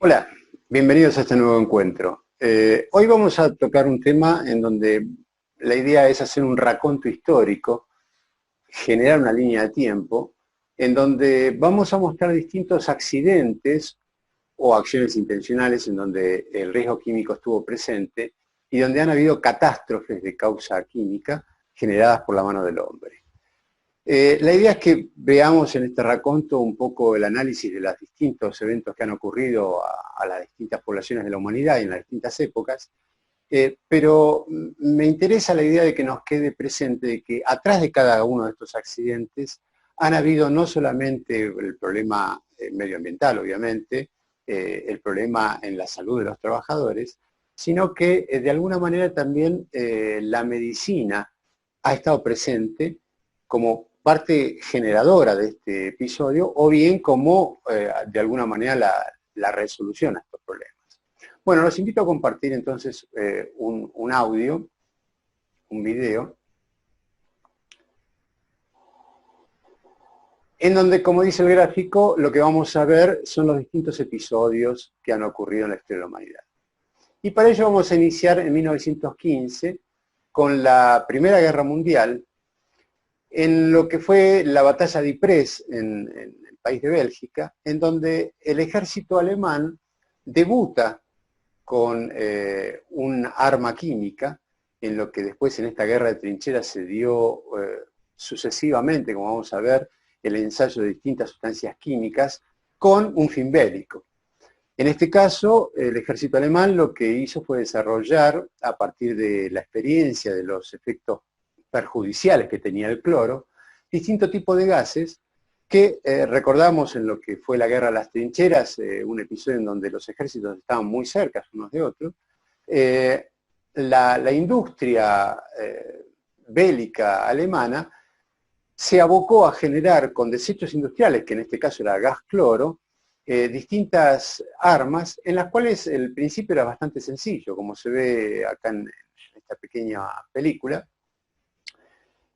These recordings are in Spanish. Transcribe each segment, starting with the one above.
Hola, bienvenidos a este nuevo encuentro. Hoy vamos a tocar un tema en donde la idea es hacer un raconto histórico, generar una línea de tiempo, en donde vamos a mostrar distintos accidentes o acciones intencionales en donde el riesgo químico estuvo presente y donde han habido catástrofes de causa química generadas por la mano del hombre. La idea es que veamos en este raconto un poco el análisis de los distintos eventos que han ocurrido a las distintas poblaciones de la humanidad y en las distintas épocas, pero me interesa la idea de que nos quede presente de que atrás de cada uno de estos accidentes han habido no solamente el problema medioambiental, obviamente, el problema en la salud de los trabajadores, sino que de alguna manera también la medicina ha estado presente como parte generadora de este episodio o bien como de alguna manera la resolución a estos problemas. Bueno, los invito a compartir entonces un audio, un video, en donde, como dice el gráfico, lo que vamos a ver son los distintos episodios que han ocurrido en la historia de la humanidad. Y para ello vamos a iniciar en 1915 con la Primera Guerra Mundial, en lo que fue la batalla de Ypres en el país de Bélgica, en donde el ejército alemán debuta con un arma química, en lo que después en esta guerra de trincheras se dio sucesivamente, como vamos a ver, el ensayo de distintas sustancias químicas con un fin bélico. En este caso, el ejército alemán lo que hizo fue desarrollar, a partir de la experiencia de los efectos perjudiciales que tenía el cloro, distintos tipos de gases que recordamos en lo que fue la guerra de las trincheras, un episodio en donde los ejércitos estaban muy cerca unos de otros. La industria bélica alemana se abocó a generar con desechos industriales, que en este caso era gas cloro, distintas armas en las cuales el principio era bastante sencillo, como se ve acá en esta pequeña película.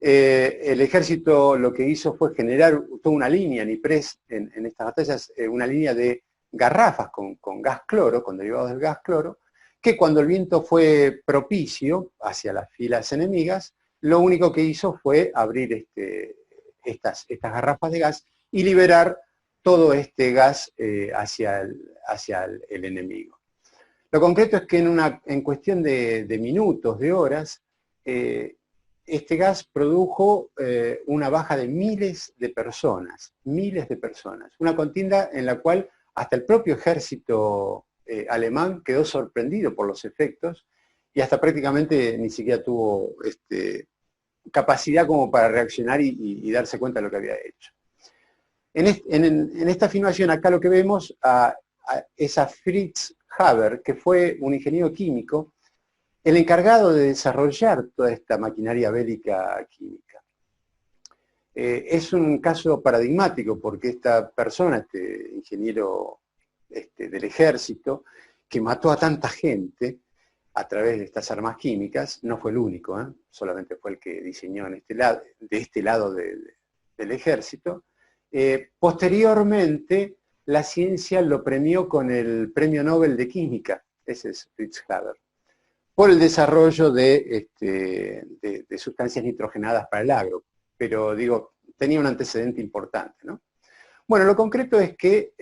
El ejército lo que hizo fue generar toda una línea en Ypres, en estas batallas, una línea de garrafas con gas cloro, con derivados del gas cloro, que cuando el viento fue propicio hacia las filas enemigas, lo único que hizo fue abrir estas garrafas de gas y liberar todo este gas hacia el enemigo. Lo concreto es que en cuestión de minutos, de horas, este gas produjo una baja de miles de personas, una contienda en la cual hasta el propio ejército alemán quedó sorprendido por los efectos y hasta prácticamente ni siquiera tuvo capacidad como para reaccionar y darse cuenta de lo que había hecho. En esta filmación acá lo que vemos es a Fritz Haber, que fue un ingeniero químico, el encargado de desarrollar toda esta maquinaria bélica química. Es un caso paradigmático porque esta persona, este ingeniero del ejército, que mató a tanta gente a través de estas armas químicas, no fue el único, solamente fue el que diseñó de este lado del ejército. Posteriormente, la ciencia lo premió con el Premio Nobel de Química, ese es Fritz Haber, por el desarrollo de sustancias nitrogenadas para el agro. Pero digo, tenía un antecedente importante, ¿no? Bueno, lo concreto es que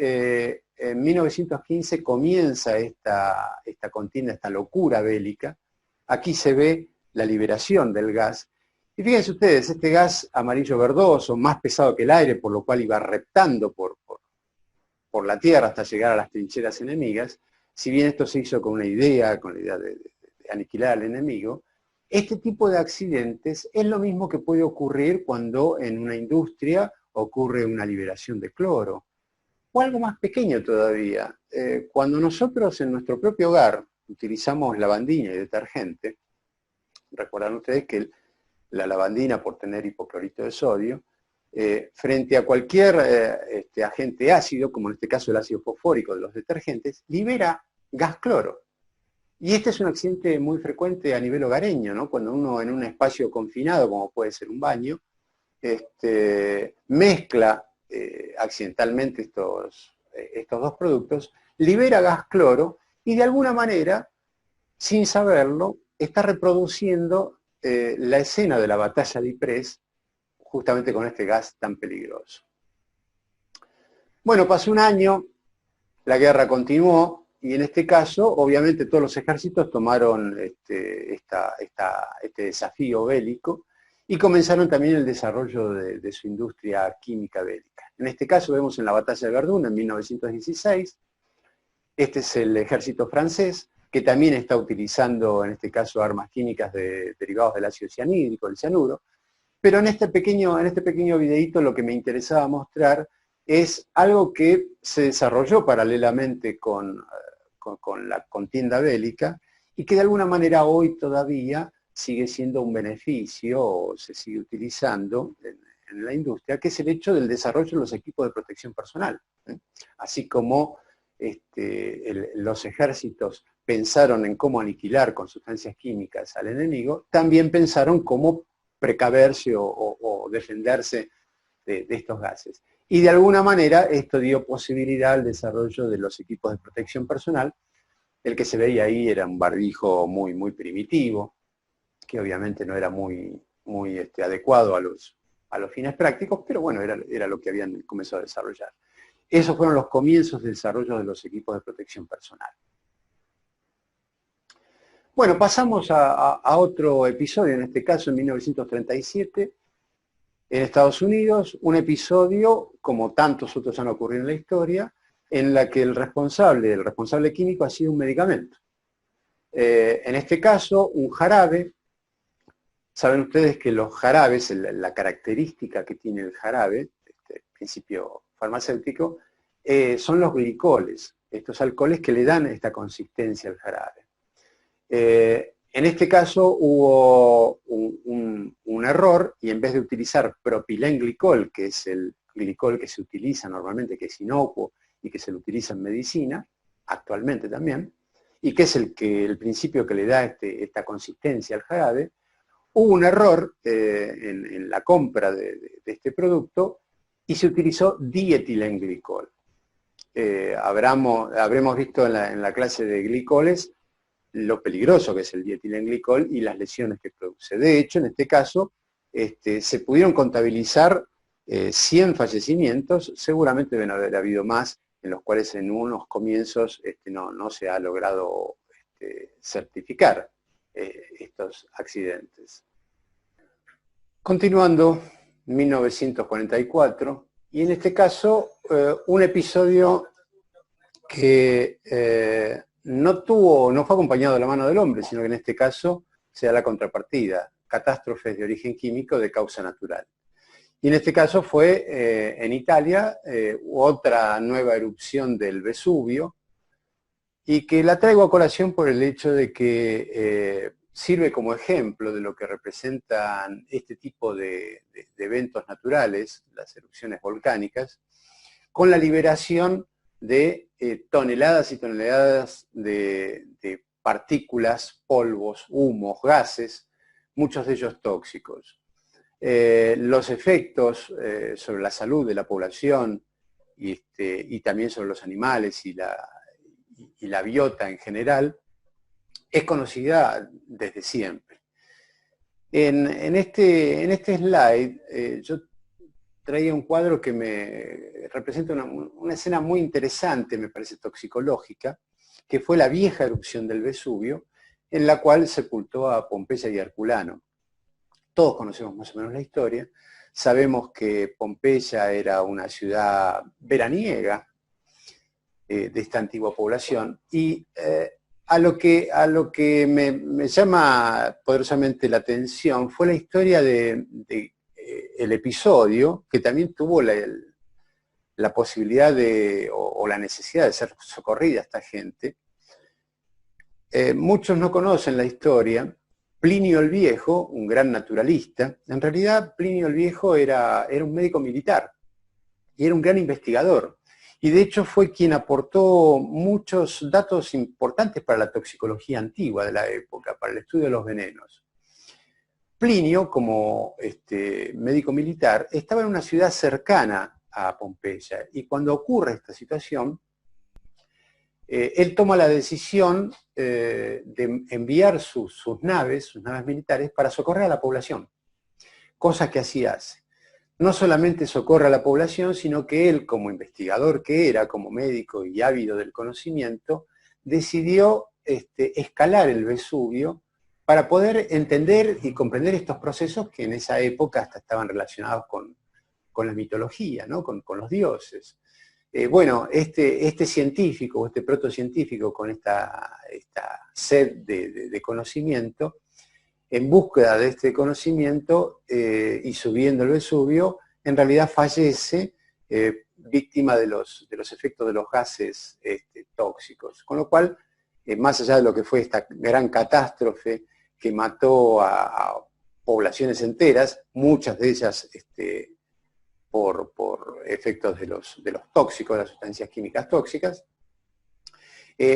en 1915 comienza esta contienda, esta locura bélica. Aquí se ve la liberación del gas. Y fíjense ustedes, este gas amarillo verdoso, más pesado que el aire, por lo cual iba reptando por la tierra hasta llegar a las trincheras enemigas, si bien esto se hizo con la idea de aniquilar al enemigo, este tipo de accidentes es lo mismo que puede ocurrir cuando en una industria ocurre una liberación de cloro. O algo más pequeño todavía. Cuando nosotros en nuestro propio hogar utilizamos lavandina y detergente, recuerdan ustedes que la lavandina, por tener hipoclorito de sodio, frente a cualquier agente ácido, como en este caso el ácido fosfórico de los detergentes, libera gas cloro. Y este es un accidente muy frecuente a nivel hogareño, ¿no? Cuando uno en un espacio confinado, como puede ser un baño, mezcla accidentalmente estos dos productos, libera gas cloro y de alguna manera, sin saberlo, está reproduciendo la escena de la batalla de Ypres, justamente con este gas tan peligroso. Bueno, pasó un año, la guerra continuó, y en este caso, obviamente, todos los ejércitos tomaron este desafío bélico y comenzaron también el desarrollo de su industria química bélica. En este caso vemos en la batalla de Verdún en 1916, este es el ejército francés, que también está utilizando, en este caso, armas químicas derivados del ácido cianhídrico, el cianuro, pero en este pequeño videíto lo que me interesaba mostrar es algo que se desarrolló paralelamente con la contienda bélica y que de alguna manera hoy todavía sigue siendo un beneficio o se sigue utilizando en la industria, que es el hecho del desarrollo de los equipos de protección personal. Así como los ejércitos pensaron en cómo aniquilar con sustancias químicas al enemigo, también pensaron cómo precaverse o defenderse de estos gases. Y de alguna manera esto dio posibilidad al desarrollo de los equipos de protección personal. El que se veía ahí era un barbijo muy, muy primitivo, que obviamente no era muy adecuado a los fines prácticos, pero bueno, era lo que habían comenzado a desarrollar. Esos fueron los comienzos del desarrollo de los equipos de protección personal. Bueno, pasamos a otro episodio, en este caso en 1937, en Estados Unidos, un episodio, como tantos otros han ocurrido en la historia, en la que el responsable químico ha sido un medicamento. En este caso, un jarabe. Saben ustedes que los jarabes, la característica que tiene el jarabe, este principio farmacéutico, son los glicoles, estos alcoholes que le dan esta consistencia al jarabe. En este caso hubo un error y en vez de utilizar propilenglicol, que es el glicol que se utiliza normalmente, que es inocuo y que se lo utiliza en medicina, actualmente también, y que es el principio que le da esta consistencia al jarabe, hubo un error en la compra de este producto y se utilizó dietilenglicol. Habremos visto en la clase de glicoles lo peligroso que es el dietilenglicol y las lesiones que produce. De hecho, en este caso, se pudieron contabilizar 100 fallecimientos, seguramente deben haber habido más, en los cuales en unos comienzos no se ha logrado certificar estos accidentes. Continuando, 1944, y en este caso un episodio que no fue acompañado de la mano del hombre, sino que en este caso se da la contrapartida, catástrofes de origen químico de causa natural. Y en este caso fue en Italia otra nueva erupción del Vesubio, y que la traigo a colación por el hecho de que sirve como ejemplo de lo que representan este tipo de eventos naturales, las erupciones volcánicas, con la liberación de toneladas y toneladas de partículas, polvos, humos, gases, muchos de ellos tóxicos. Los efectos sobre la salud de la población y también sobre los animales y la biota en general es conocida desde siempre. En este slide yo traía un cuadro que me representa una escena muy interesante, me parece toxicológica, que fue la vieja erupción del Vesubio, en la cual sepultó a Pompeya y Herculano. Todos conocemos más o menos la historia, sabemos que Pompeya era una ciudad veraniega de esta antigua población, y a lo que me llama poderosamente la atención fue la historia el episodio, que también tuvo la posibilidad o la necesidad de ser socorrida a esta gente. Muchos no conocen la historia. Plinio el Viejo, un gran naturalista, en realidad Plinio el Viejo era un médico militar y era un gran investigador. Y de hecho fue quien aportó muchos datos importantes para la toxicología antigua de la época, para el estudio de los venenos. Plinio, como médico militar, estaba en una ciudad cercana a Pompeya. Y cuando ocurre esta situación, él toma la decisión de enviar sus naves militares, para socorrer a la población, cosa que así hace. No solamente socorre a la población, sino que él, como investigador que era, como médico y ávido del conocimiento, decidió escalar el Vesubio para poder entender y comprender estos procesos que en esa época hasta estaban relacionados con la mitología, ¿no? con los dioses. Bueno, este científico, este protocientífico, con esta sed de conocimiento, en búsqueda de este conocimiento y subiendo el Vesubio, en realidad fallece víctima de los efectos de los gases tóxicos. Con lo cual, más allá de lo que fue esta gran catástrofe que mató a poblaciones enteras, muchas de ellas por efectos de los tóxicos, de las sustancias químicas tóxicas,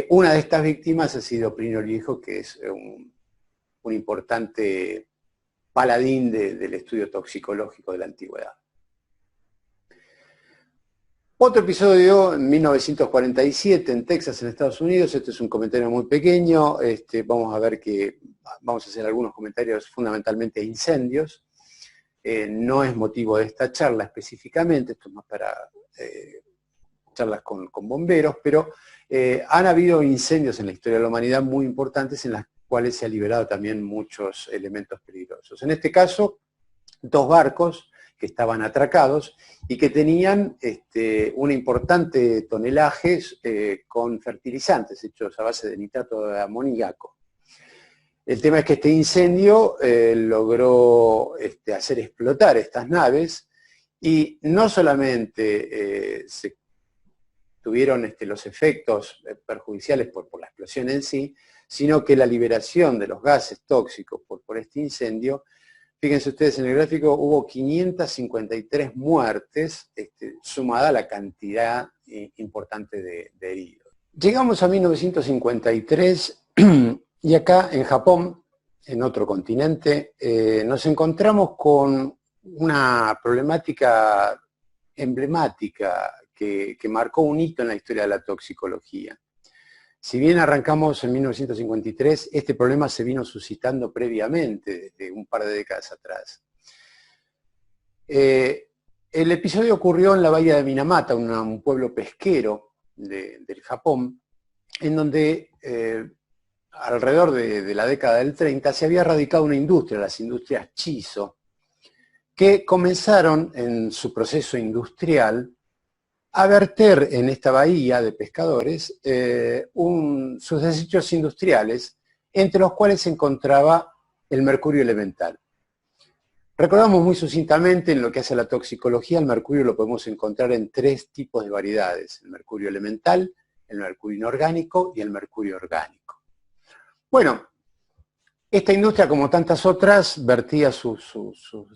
una de estas víctimas ha sido Plinio el Viejo, que es un importante paladín del estudio toxicológico de la antigüedad. Otro episodio en 1947 en Texas, en Estados Unidos. Este es un comentario muy pequeño. Vamos a hacer algunos comentarios fundamentalmente de incendios. No es motivo de esta charla específicamente, esto es más para charlas con bomberos, pero han habido incendios en la historia de la humanidad muy importantes, en las cuales se han liberado también muchos elementos peligrosos. En este caso, 2 barcos que estaban atracados y que tenían un importante tonelaje con fertilizantes hechos a base de nitrato de amoníaco. El tema es que este incendio logró hacer explotar estas naves, y no solamente se tuvieron los efectos perjudiciales por la explosión en sí, sino que la liberación de los gases tóxicos por este incendio, fíjense ustedes en el gráfico, hubo 553 muertes, sumada a la cantidad importante de heridos. Llegamos a 1953, y acá en Japón, en otro continente, nos encontramos con una problemática emblemática que marcó un hito en la historia de la toxicología. Si bien arrancamos en 1953, este problema se vino suscitando previamente, desde un par de décadas atrás. El episodio ocurrió en la bahía de Minamata, un pueblo pesquero del Japón, en donde alrededor de la década del 30 se había radicado una industria, las industrias Chiso, que comenzaron en su proceso industrial a verter en esta bahía de pescadores sus desechos industriales, entre los cuales se encontraba el mercurio elemental. Recordamos muy sucintamente, en lo que hace a la toxicología, el mercurio lo podemos encontrar en 3 tipos de variedades: el mercurio elemental, el mercurio inorgánico y el mercurio orgánico. Bueno, esta industria, como tantas otras, vertía sus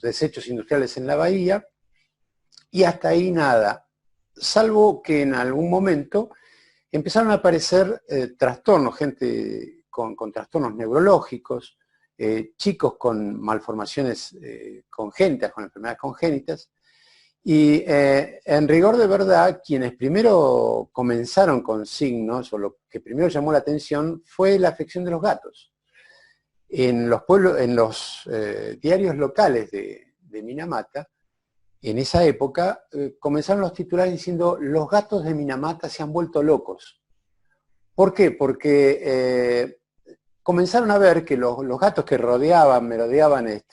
desechos industriales en la bahía, y hasta ahí nada, salvo que en algún momento empezaron a aparecer trastornos, gente con trastornos neurológicos, chicos con malformaciones congénitas, con enfermedades congénitas, y en rigor de verdad, quienes primero comenzaron con signos, o lo que primero llamó la atención, fue la afección de los gatos. En los diarios locales de Minamata, en esa época, comenzaron los titulares diciendo: los gatos de Minamata se han vuelto locos. ¿Por qué? Porque comenzaron a ver que los gatos que merodeaban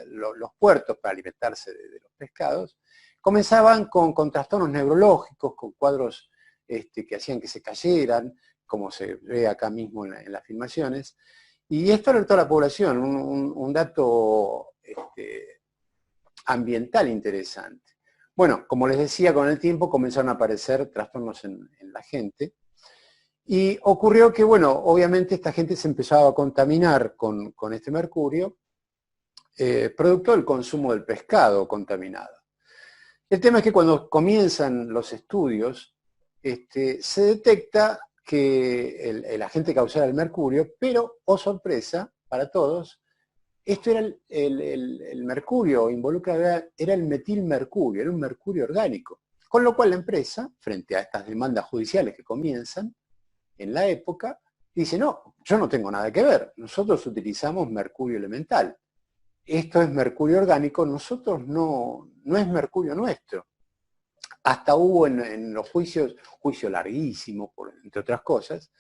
los puertos para alimentarse de los pescados, comenzaban con trastornos neurológicos, con cuadros que hacían que se cayeran, como se ve acá mismo en las filmaciones, y esto alertó a la población, un dato ambiental interesante. Bueno, como les decía, con el tiempo comenzaron a aparecer trastornos en la gente, y ocurrió que, bueno, obviamente esta gente se empezaba a contaminar con este mercurio, producto del consumo del pescado contaminado. El tema es que cuando comienzan los estudios, se detecta que el agente causal era el mercurio, pero, oh sorpresa para todos, Esto era el mercurio involucrado, era el metilmercurio, era un mercurio orgánico. Con lo cual la empresa, frente a estas demandas judiciales que comienzan en la época, dice, no, yo no tengo nada que ver, nosotros utilizamos mercurio elemental. Esto es mercurio orgánico, nosotros no es mercurio nuestro. Hasta hubo en los juicios, juicio larguísimo, entre otras cosas,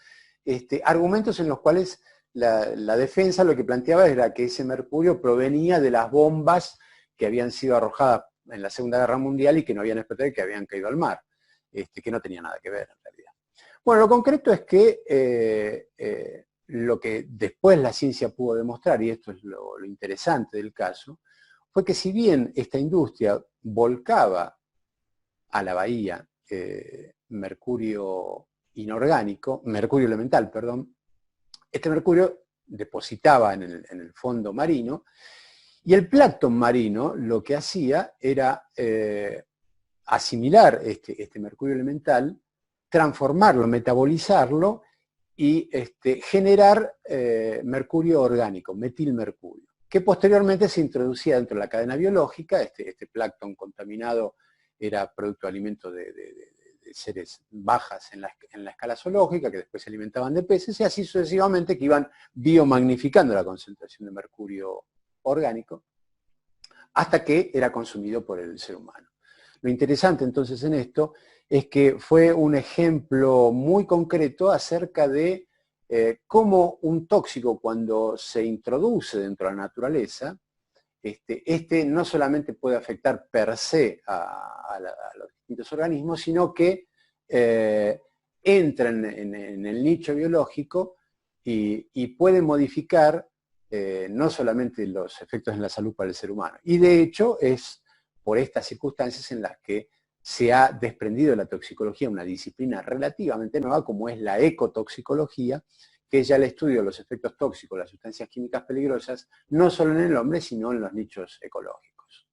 argumentos en los cuales la defensa lo que planteaba era que ese mercurio provenía de las bombas que habían sido arrojadas en la Segunda Guerra Mundial y que no habían explotado y que habían caído al mar, que no tenía nada que ver en realidad. Bueno, lo concreto es que lo que después la ciencia pudo demostrar, y esto es lo interesante del caso, fue que si bien esta industria volcaba a la bahía mercurio inorgánico, mercurio elemental, perdón, este mercurio depositaba en el fondo marino, y el plancton marino lo que hacía era asimilar este mercurio elemental, transformarlo, metabolizarlo y generar mercurio orgánico, metilmercurio, que posteriormente se introducía dentro de la cadena biológica. Este plancton contaminado era producto de alimentos de seres bajas en la escala zoológica, que después se alimentaban de peces, y así sucesivamente, que iban biomagnificando la concentración de mercurio orgánico, hasta que era consumido por el ser humano. Lo interesante entonces en esto es que fue un ejemplo muy concreto acerca de cómo un tóxico, cuando se introduce dentro de la naturaleza, no solamente puede afectar per se a los distintos organismos, sino que entra en el nicho biológico y puede modificar no solamente los efectos en la salud para el ser humano. Y de hecho es por estas circunstancias en las que se ha desprendido de la toxicología una disciplina relativamente nueva como es la ecotoxicología, que es ya el estudio de los efectos tóxicos de las sustancias químicas peligrosas, no solo en el hombre, sino en los nichos ecológicos.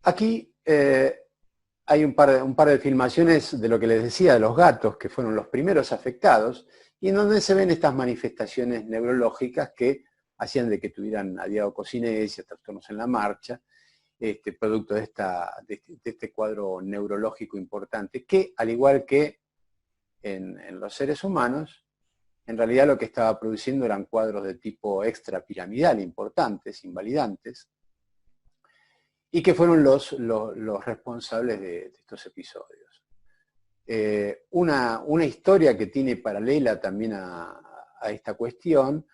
Aquí hay un par de filmaciones de lo que les decía de los gatos, que fueron los primeros afectados, y en donde se ven estas manifestaciones neurológicas que hacían de que tuvieran adiadococinesias, trastornos en la marcha, producto de este cuadro neurológico importante, que al igual que en los seres humanos, en realidad lo que estaba produciendo eran cuadros de tipo extrapiramidal importantes, invalidantes, y que fueron los responsables de estos episodios. Una historia que tiene paralela también a esta cuestión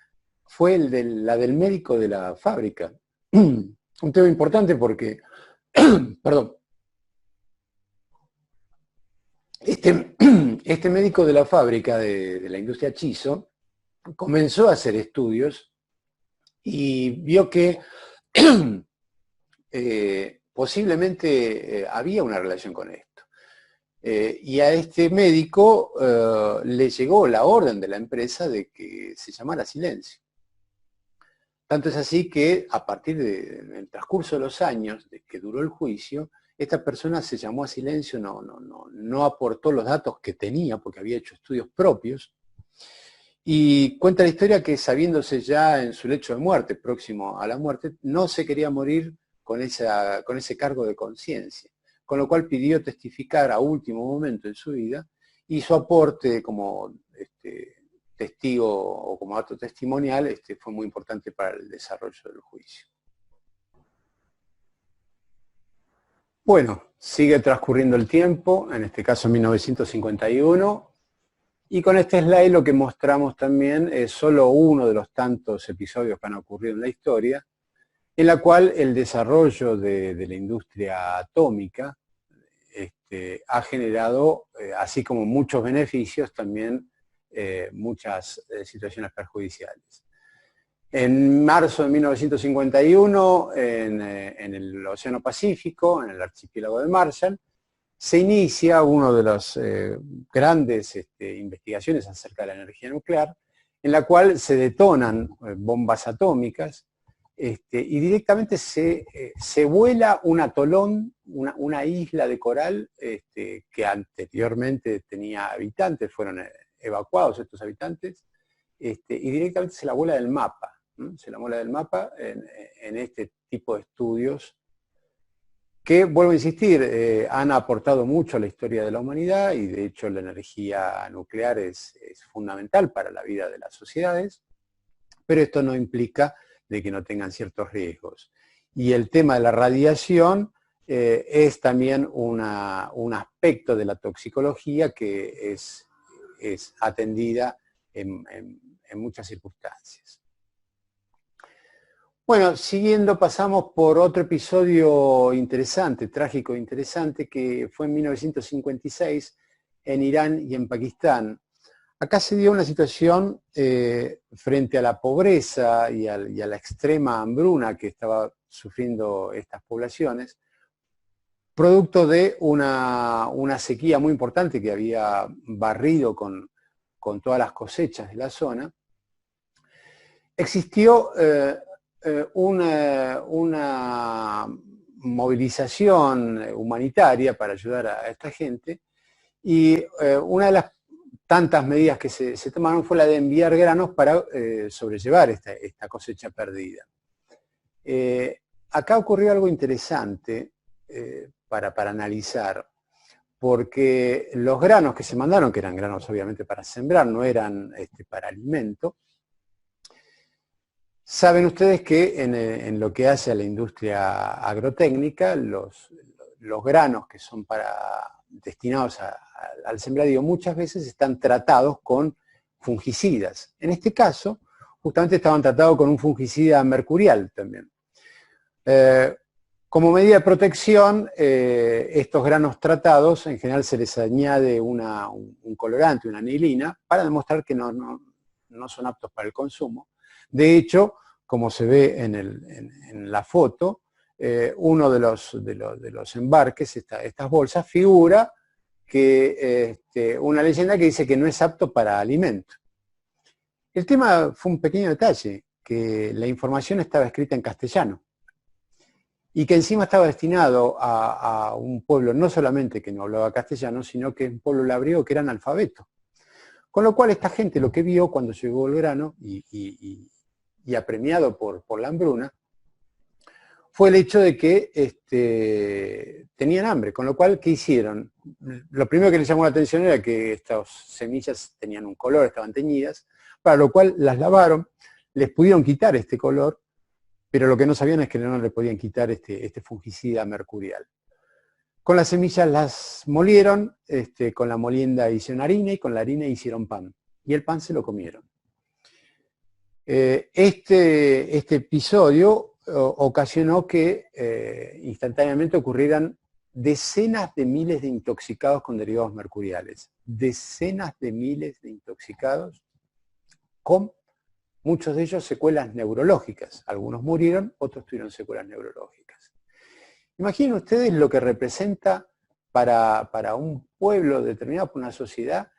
fue la del médico de la fábrica. Un tema importante porque, perdón, este médico de la fábrica de la industria Chiso comenzó a hacer estudios y vio que posiblemente había una relación con esto. Y a este médico le llegó la orden de la empresa de que se llamara silencio. Tanto es así que a partir del transcurso de los años de que duró el juicio, esta persona se llamó a silencio, no aportó los datos que tenía porque había hecho estudios propios. Y cuenta la historia que, sabiéndose ya en su lecho de muerte, próximo a la muerte, no se quería morir con ese cargo de conciencia, con lo cual pidió testificar a último momento en su vida, y su aporte como testigo o como acto testimonial fue muy importante para el desarrollo del juicio. Bueno, sigue transcurriendo el tiempo, en este caso 1951, y con este slide lo que mostramos también es solo uno de los tantos episodios que han ocurrido en la historia, en la cual el desarrollo de la industria atómica ha generado, así como muchos beneficios, también muchas situaciones perjudiciales. En marzo de 1951, en el Océano Pacífico, en el archipiélago de Marshall, se inicia una de las grandes investigaciones acerca de la energía nuclear, en la cual se detonan bombas atómicas y directamente se vuela un atolón, una isla de coral que anteriormente tenía habitantes, fueron evacuados estos habitantes, y directamente se la vuela del mapa. Se la muela del mapa en este tipo de estudios que, vuelvo a insistir, han aportado mucho a la historia de la humanidad y de hecho la energía nuclear es fundamental para la vida de las sociedades, pero esto no implica de que no tengan ciertos riesgos. Y el tema de la radiación es también un aspecto de la toxicología que es atendida en muchas circunstancias. Bueno, siguiendo pasamos por otro episodio interesante, trágico e interesante, que fue en 1956 en Irán y en Pakistán. Acá se dio una situación frente a la pobreza y a la extrema hambruna que estaba sufriendo estas poblaciones, producto de una sequía muy importante que había barrido con todas las cosechas de la zona. Existió una movilización humanitaria para ayudar a esta gente y una de las tantas medidas que se tomaron fue la de enviar granos para sobrellevar esta cosecha perdida. Acá ocurrió algo interesante para analizar, porque los granos que se mandaron, que eran granos obviamente para sembrar, no eran para alimento. Saben ustedes que en lo que hace a la industria agrotécnica, los granos que son destinados al sembradío muchas veces están tratados con fungicidas. En este caso, justamente estaban tratados con un fungicida mercurial también. Como medida de protección, estos granos tratados, en general se les añade un colorante, una anilina, para demostrar que no son aptos para el consumo. De hecho, como se ve en la foto, uno de los embarques, estas bolsas, figura que una leyenda que dice que no es apto para alimento. El tema fue un pequeño detalle, que la información estaba escrita en castellano y que encima estaba destinado a un pueblo no solamente que no hablaba castellano, sino que un pueblo labriego que era analfabeto. Con lo cual esta gente lo que vio cuando llegó el grano y apremiado por la hambruna, fue el hecho de que tenían hambre, con lo cual, ¿qué hicieron? Lo primero que les llamó la atención era que estas semillas tenían un color, estaban teñidas, para lo cual las lavaron, les pudieron quitar este color, pero lo que no sabían es que no le podían quitar este fungicida mercurial. Con las semillas las molieron, con la molienda hicieron harina y con la harina hicieron pan. Y el pan se lo comieron. Este episodio ocasionó que instantáneamente ocurrieran decenas de miles de intoxicados con derivados mercuriales. Decenas de miles de intoxicados con muchos de ellos secuelas neurológicas. Algunos murieron, otros tuvieron secuelas neurológicas. Imaginen ustedes lo que representa para un pueblo determinado, para una sociedad,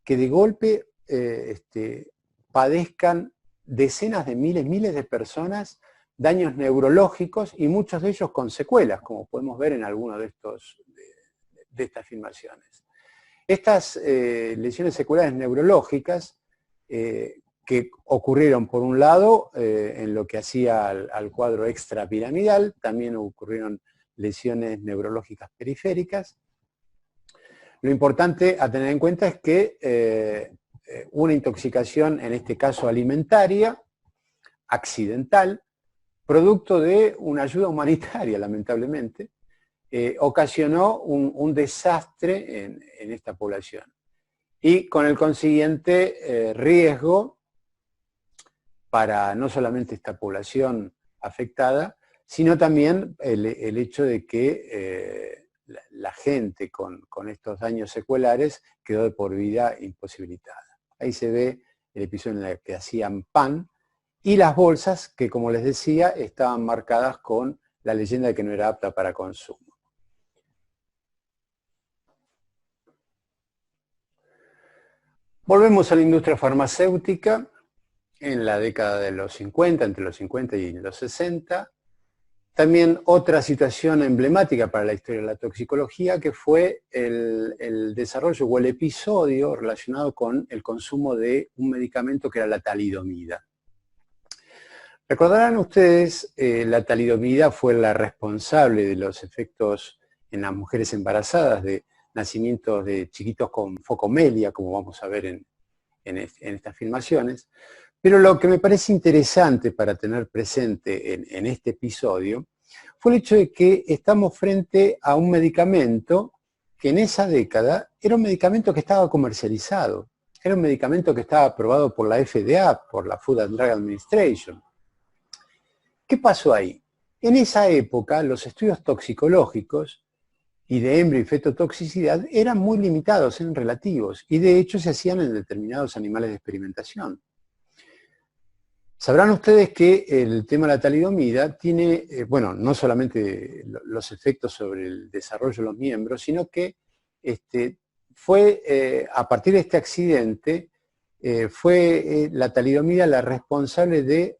que de golpe padezcan decenas de miles de personas daños neurológicos y muchos de ellos con secuelas, como podemos ver en algunos de estas filmaciones. Estas lesiones seculares neurológicas que ocurrieron por un lado en lo que hacía al cuadro extrapiramidal, también ocurrieron lesiones neurológicas periféricas. Lo importante a tener en cuenta es que una intoxicación, en este caso alimentaria, accidental, producto de una ayuda humanitaria, lamentablemente, ocasionó un desastre en esta población. Y con el consiguiente riesgo para no solamente esta población afectada, sino también el hecho de que la gente con estos daños secuelares quedó de por vida imposibilitada. Ahí se ve el episodio en el que hacían pan y las bolsas que, como les decía, estaban marcadas con la leyenda de que no era apta para consumo. Volvemos a la industria farmacéutica en la década de los 50, entre los 50 y los 60. También otra situación emblemática para la historia de la toxicología, que fue el desarrollo o el episodio relacionado con el consumo de un medicamento que era la talidomida. Recordarán ustedes, la talidomida fue la responsable de los efectos en las mujeres embarazadas de nacimientos de chiquitos con focomelia, como vamos a ver en estas filmaciones. Pero lo que me parece interesante para tener presente en este episodio fue el hecho de que estamos frente a un medicamento que en esa década era un medicamento que estaba comercializado, era un medicamento que estaba aprobado por la FDA, por la Food and Drug Administration. ¿Qué pasó ahí? En esa época los estudios toxicológicos y de embrio y fetotoxicidad eran muy limitados, eran relativos, y de hecho se hacían en determinados animales de experimentación. Sabrán ustedes que el tema de la talidomida tiene, bueno, no solamente los efectos sobre el desarrollo de los miembros, sino que fue, a partir de este accidente, fue la talidomida la responsable de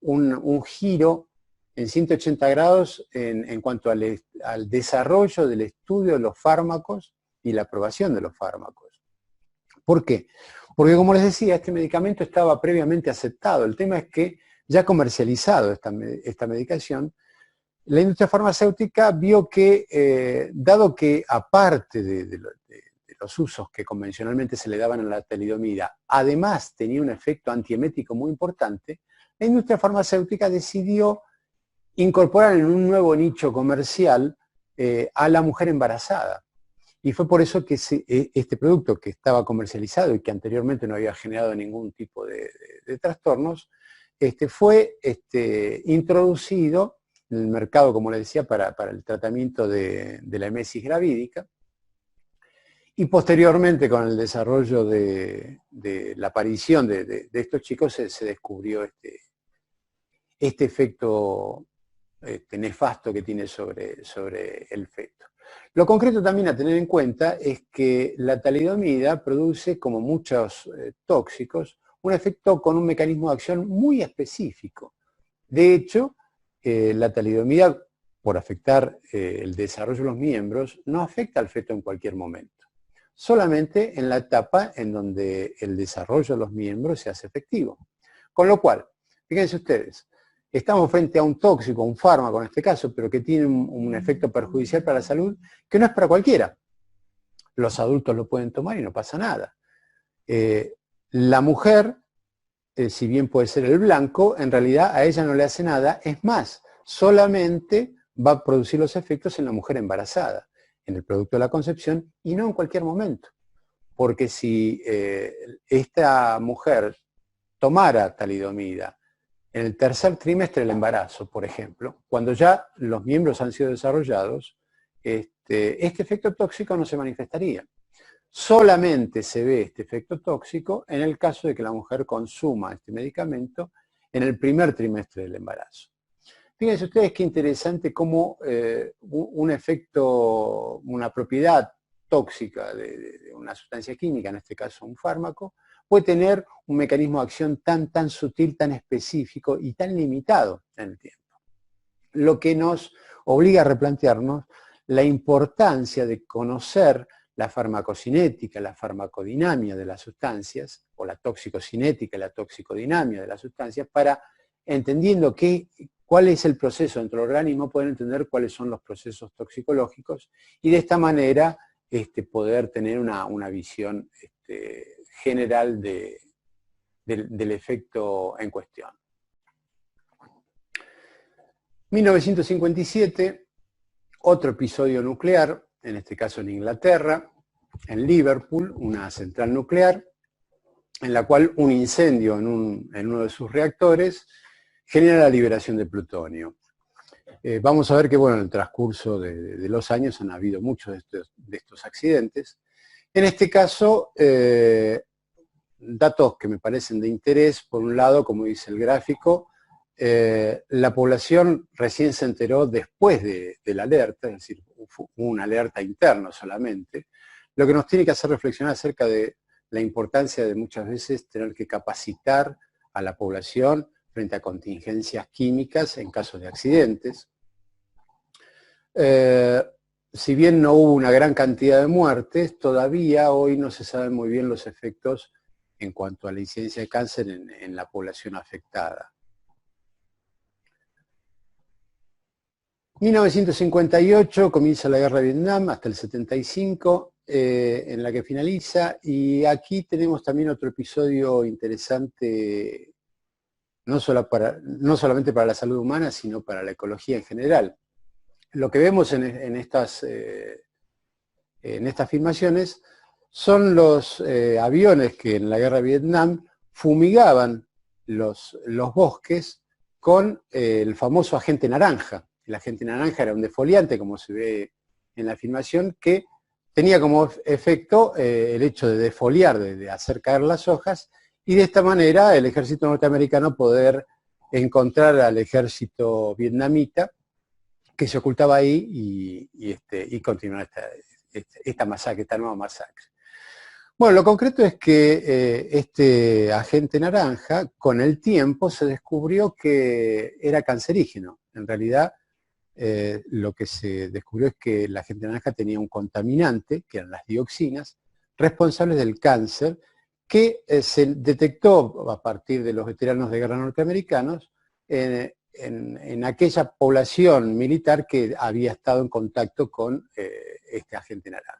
un giro en 180 grados en cuanto al desarrollo del estudio de los fármacos y la aprobación de los fármacos. ¿Por qué? Porque, como les decía, este medicamento estaba previamente aceptado. El tema es que, ya comercializado esta medicación, la industria farmacéutica vio que, dado que aparte de los usos que convencionalmente se le daban a la talidomida, además tenía un efecto antiemético muy importante, la industria farmacéutica decidió incorporar en un nuevo nicho comercial a la mujer embarazada. Y fue por eso que este producto que estaba comercializado y que anteriormente no había generado ningún tipo de trastornos, fue introducido en el mercado, como les decía, para el tratamiento de la emesis gravídica. Y posteriormente, con el desarrollo de la aparición de estos chicos, se descubrió este efecto nefasto que tiene sobre el feto. Lo concreto también a tener en cuenta es que la talidomida produce, como muchos tóxicos, un efecto con un mecanismo de acción muy específico. De hecho, la talidomida, por afectar el desarrollo de los miembros, no afecta al feto en cualquier momento. Solamente en la etapa en donde el desarrollo de los miembros se hace efectivo. Con lo cual, fíjense ustedes, estamos frente a un tóxico, un fármaco en este caso, pero que tiene un efecto perjudicial para la salud, que no es para cualquiera. Los adultos lo pueden tomar y no pasa nada. La mujer, si bien puede ser el blanco, en realidad a ella no le hace nada. Es más, solamente va a producir los efectos en la mujer embarazada, en el producto de la concepción, y no en cualquier momento. Porque si esta mujer tomara talidomida en el tercer trimestre del embarazo, por ejemplo, cuando ya los miembros han sido desarrollados, este efecto tóxico no se manifestaría. Solamente se ve este efecto tóxico en el caso de que la mujer consuma este medicamento en el primer trimestre del embarazo. Fíjense ustedes qué interesante cómo un efecto, una propiedad tóxica de una sustancia química, en este caso un fármaco, puede tener un mecanismo de acción tan sutil, tan específico y tan limitado en el tiempo. Lo que nos obliga a replantearnos la importancia de conocer la farmacocinética, la farmacodinamia de las sustancias, o la toxicocinética y la toxicodinamia de las sustancias, para, entendiendo cuál es el proceso dentro del organismo, poder entender cuáles son los procesos toxicológicos y de esta manera poder tener una visión general del efecto en cuestión. 1957, otro episodio nuclear, en este caso en Inglaterra, en Liverpool, una central nuclear, en la cual un incendio en uno de sus reactores genera la liberación de plutonio. Vamos a ver que, bueno, en el transcurso de los años han habido muchos de estos accidentes. En este caso, datos que me parecen de interés, por un lado, como dice el gráfico, la población recién se enteró después de la alerta, es decir, hubo una alerta interna solamente, lo que nos tiene que hacer reflexionar acerca de la importancia de muchas veces tener que capacitar a la población frente a contingencias químicas en casos de accidentes. Si bien no hubo una gran cantidad de muertes, todavía hoy no se saben muy bien los efectos en cuanto a la incidencia de cáncer en la población afectada. 1958 comienza la guerra de Vietnam hasta el 75, en la que finaliza, y aquí tenemos también otro episodio interesante, no solamente para la salud humana, sino para la ecología en general. Lo que vemos en estas filmaciones son los aviones que en la guerra de Vietnam fumigaban los bosques con el famoso agente naranja. El agente naranja era un defoliante, como se ve en la filmación, que tenía como efecto el hecho de defoliar, de hacer caer las hojas, y de esta manera el ejército norteamericano poder encontrar al ejército vietnamita que se ocultaba ahí y continuar esta masacre, esta nueva masacre. Bueno, lo concreto es que este agente naranja, con el tiempo, se descubrió que era cancerígeno. En realidad, lo que se descubrió es que el agente naranja tenía un contaminante, que eran las dioxinas, responsables del cáncer, que se detectó a partir de los veteranos de guerra norteamericanos en aquella población militar que había estado en contacto con este agente naranja.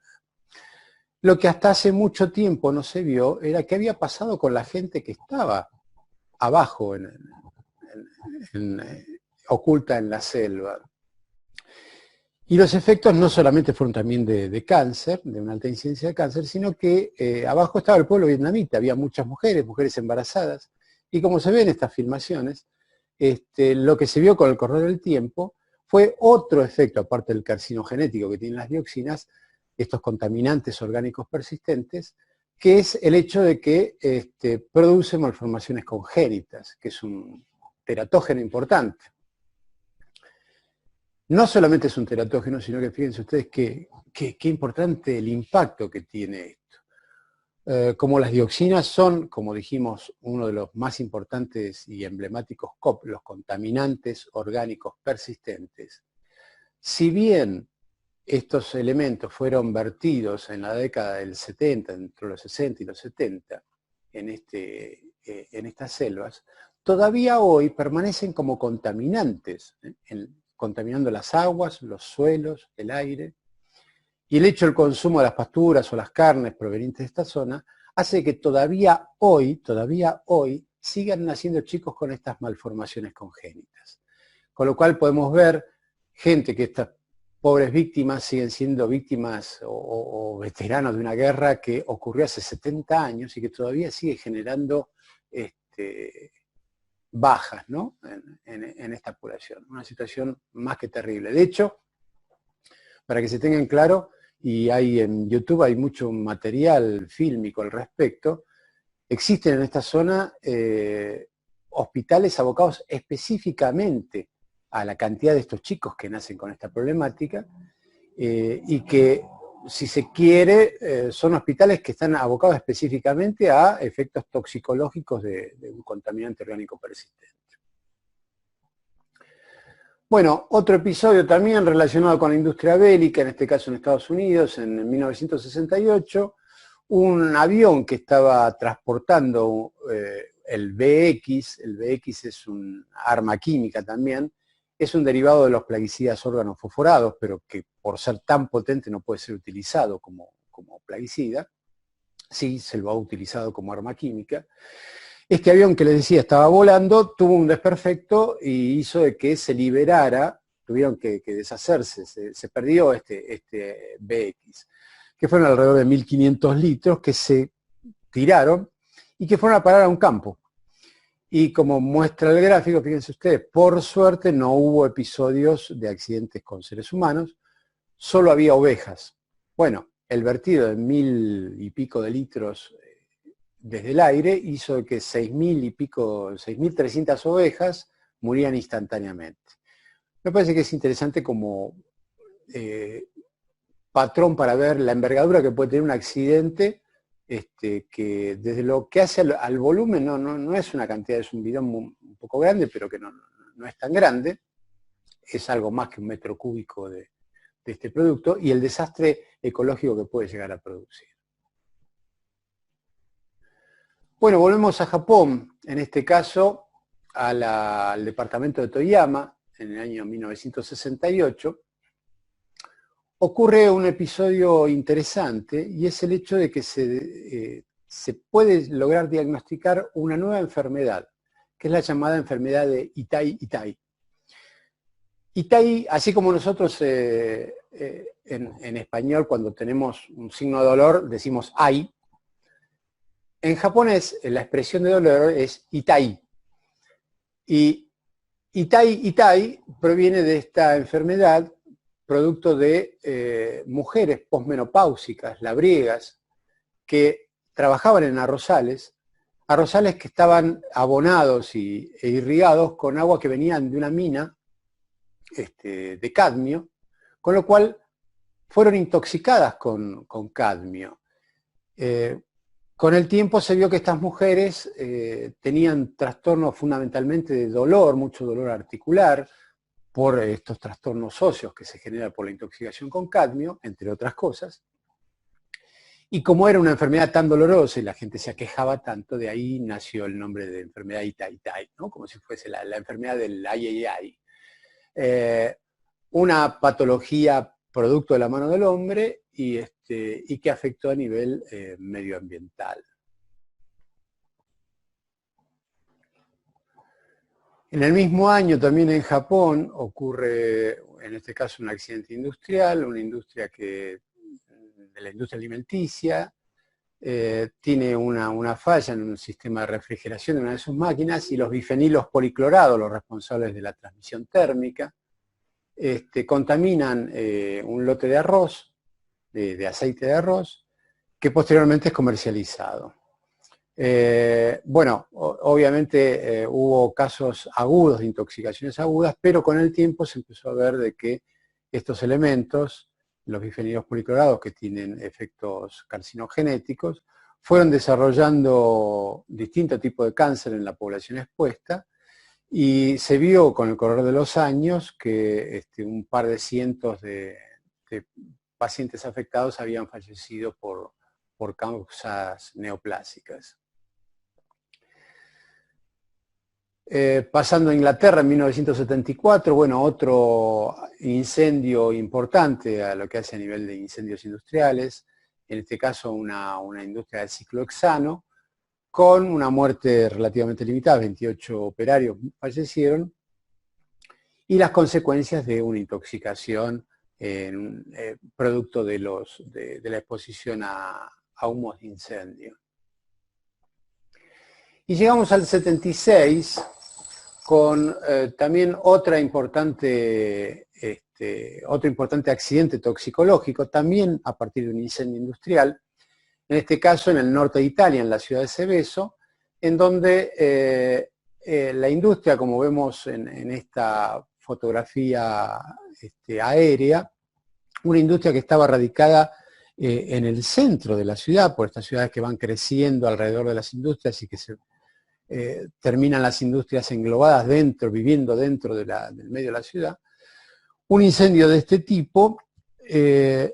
Lo que hasta hace mucho tiempo no se vio era qué había pasado con la gente que estaba abajo, oculta en la selva. Y los efectos no solamente fueron también de cáncer, de una alta incidencia de cáncer, sino que abajo estaba el pueblo vietnamita, había muchas mujeres embarazadas, y como se ve en estas filmaciones, lo que se vio con el correr del tiempo fue otro efecto, aparte del carcinogenético que tienen las dioxinas, estos contaminantes orgánicos persistentes, que es el hecho de que produce malformaciones congénitas, que es un teratógeno importante. No solamente es un teratógeno, sino que fíjense ustedes qué importante el impacto que tiene esto. Como las dioxinas son, como dijimos, uno de los más importantes y emblemáticos COP, los contaminantes orgánicos persistentes, si bien estos elementos fueron vertidos en la década del 70, entre los 60 y los 70, en estas selvas, todavía hoy permanecen como contaminantes, contaminando las aguas, los suelos, el aire. Y el hecho del consumo de las pasturas o las carnes provenientes de esta zona hace que todavía hoy, sigan naciendo chicos con estas malformaciones congénitas. Con lo cual podemos ver gente que estas pobres víctimas siguen siendo víctimas o veteranos de una guerra que ocurrió hace 70 años y que todavía sigue generando bajas, ¿no? en esta población. Una situación más que terrible. De hecho, para que se tengan claro, y hay en YouTube hay mucho material fílmico al respecto, existen en esta zona hospitales abocados específicamente a la cantidad de estos chicos que nacen con esta problemática y que, si se quiere, son hospitales que están abocados específicamente a efectos toxicológicos de un contaminante orgánico persistente. Bueno, otro episodio también relacionado con la industria bélica, en este caso en Estados Unidos, en 1968, un avión que estaba transportando el BX es un arma química también, es un derivado de los plaguicidas organofosforados, pero que por ser tan potente no puede ser utilizado como plaguicida, sí se lo ha utilizado como arma química. Este avión que les decía estaba volando, tuvo un desperfecto y hizo de que se liberara, tuvieron que deshacerse, se perdió este BX, que fueron alrededor de 1.500 litros que se tiraron y que fueron a parar a un campo. Y como muestra el gráfico, fíjense ustedes, por suerte no hubo episodios de accidentes con seres humanos, solo había ovejas. Bueno, el vertido de 1.000 y pico de litros desde el aire hizo que 6.300 ovejas murieran instantáneamente. Me parece que es interesante como patrón para ver la envergadura que puede tener un accidente, que desde lo que hace al volumen no es una cantidad, es un bidón un poco grande, pero que no es tan grande, es algo más que un metro cúbico de este producto, y el desastre ecológico que puede llegar a producir. Bueno, volvemos a Japón, en este caso al departamento de Toyama, en el año 1968, ocurre un episodio interesante y es el hecho de que se puede lograr diagnosticar una nueva enfermedad, que es la llamada enfermedad de Itai-Itai. Itai, así como nosotros en español cuando tenemos un signo de dolor decimos ai, en japonés la expresión de dolor es Itai. Y Itai proviene de esta enfermedad producto de mujeres posmenopáusicas, labriegas, que trabajaban en arrozales que estaban abonados e irrigados con agua que venían de una mina de cadmio, con lo cual fueron intoxicadas con cadmio. Con el tiempo se vio que estas mujeres tenían trastornos fundamentalmente de dolor, mucho dolor articular, por estos trastornos óseos que se generan por la intoxicación con cadmio, entre otras cosas. Y como era una enfermedad tan dolorosa y la gente se aquejaba tanto, de ahí nació el nombre de enfermedad Itai-Itai, ¿no? Como si fuese la enfermedad del ay. Una patología producto de la mano del hombre y que afectó a nivel medioambiental. En el mismo año también en Japón ocurre, en este caso, un accidente industrial, una industria de la industria alimenticia, tiene una falla en un sistema de refrigeración de una de sus máquinas y los bifenilos policlorados, los responsables de la transmisión térmica, contaminan un lote de arroz, de aceite de arroz, que posteriormente es comercializado. Bueno, obviamente hubo casos agudos de intoxicaciones agudas, pero con el tiempo se empezó a ver de que estos elementos, los bifenilos policlorados que tienen efectos carcinogenéticos, fueron desarrollando distintos tipos de cáncer en la población expuesta y se vio con el correr de los años que un par de cientos de pacientes afectados habían fallecido por causas neoplásicas. Pasando a Inglaterra en 1974, bueno, otro incendio importante a lo que hace a nivel de incendios industriales, en este caso una industria del ciclohexano, con una muerte relativamente limitada, 28 operarios fallecieron, y las consecuencias de una intoxicación producto de la exposición a humos de incendio. Y llegamos al 76 con también otro importante accidente toxicológico, también a partir de un incendio industrial, en este caso en el norte de Italia, en la ciudad de Seveso, en donde la industria, como vemos en esta fotografía aérea, una industria que estaba radicada en el centro de la ciudad, por estas ciudades que van creciendo alrededor de las industrias y que terminan las industrias englobadas dentro, viviendo dentro del medio de la ciudad. Un incendio de este tipo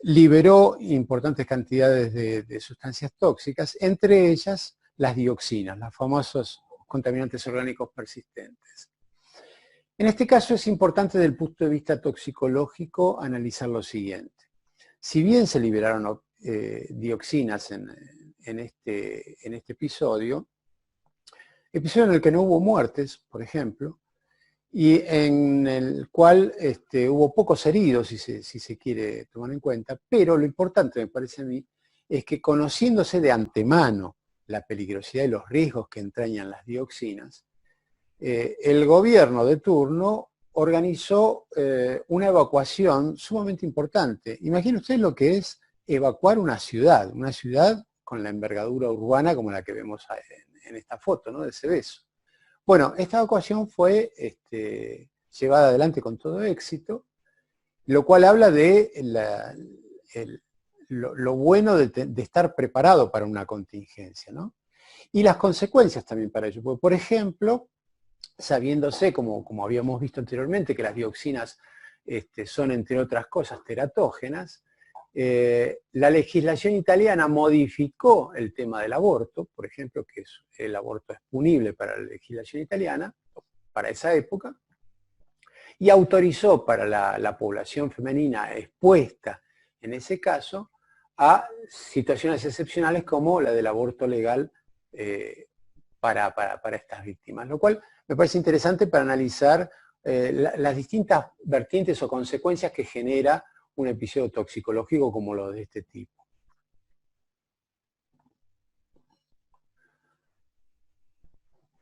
liberó importantes cantidades de sustancias tóxicas, entre ellas las dioxinas, los famosos contaminantes orgánicos persistentes. En este caso es importante desde el punto de vista toxicológico analizar lo siguiente. Si bien se liberaron dioxinas en este episodio en el que no hubo muertes, por ejemplo, y en el cual hubo pocos heridos, si se quiere tomar en cuenta, pero lo importante, me parece a mí, es que conociéndose de antemano la peligrosidad y los riesgos que entrañan las dioxinas, el gobierno de turno organizó una evacuación sumamente importante. Imaginen ustedes lo que es evacuar una ciudad con la envergadura urbana como la que vemos en esta foto, ¿no?, de Seveso. Bueno, esta evacuación fue llevada adelante con todo éxito, lo cual habla de lo bueno de estar preparado para una contingencia, ¿no? Y las consecuencias también para ello. Porque, por ejemplo, sabiéndose, como habíamos visto anteriormente, que las dioxinas son, entre otras cosas, teratógenas, la legislación italiana modificó el tema del aborto, por ejemplo, que el aborto es punible para la legislación italiana, para esa época, y autorizó para la población femenina expuesta en ese caso a situaciones excepcionales como la del aborto legal para estas víctimas, lo cual me parece interesante para analizar las distintas vertientes o consecuencias que genera un episodio toxicológico como lo de este tipo.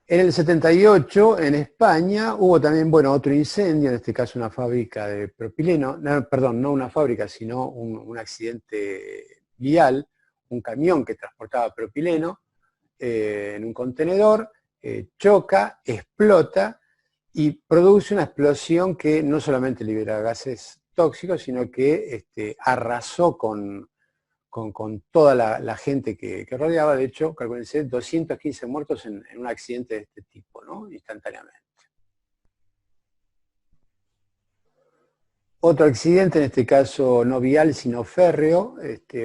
En el 78, en España, hubo también, bueno, otro incendio, en este caso una fábrica de propileno, no, perdón, no una fábrica, sino un accidente vial, un camión que transportaba propileno en un contenedor, choca, explota y produce una explosión que no solamente libera gases tóxicos, sino que arrasó con toda la gente que rodeaba. De hecho, calcúlense, 215 muertos en un accidente de este tipo, ¿no? Instantáneamente. Otro accidente, en este caso no vial, sino férreo,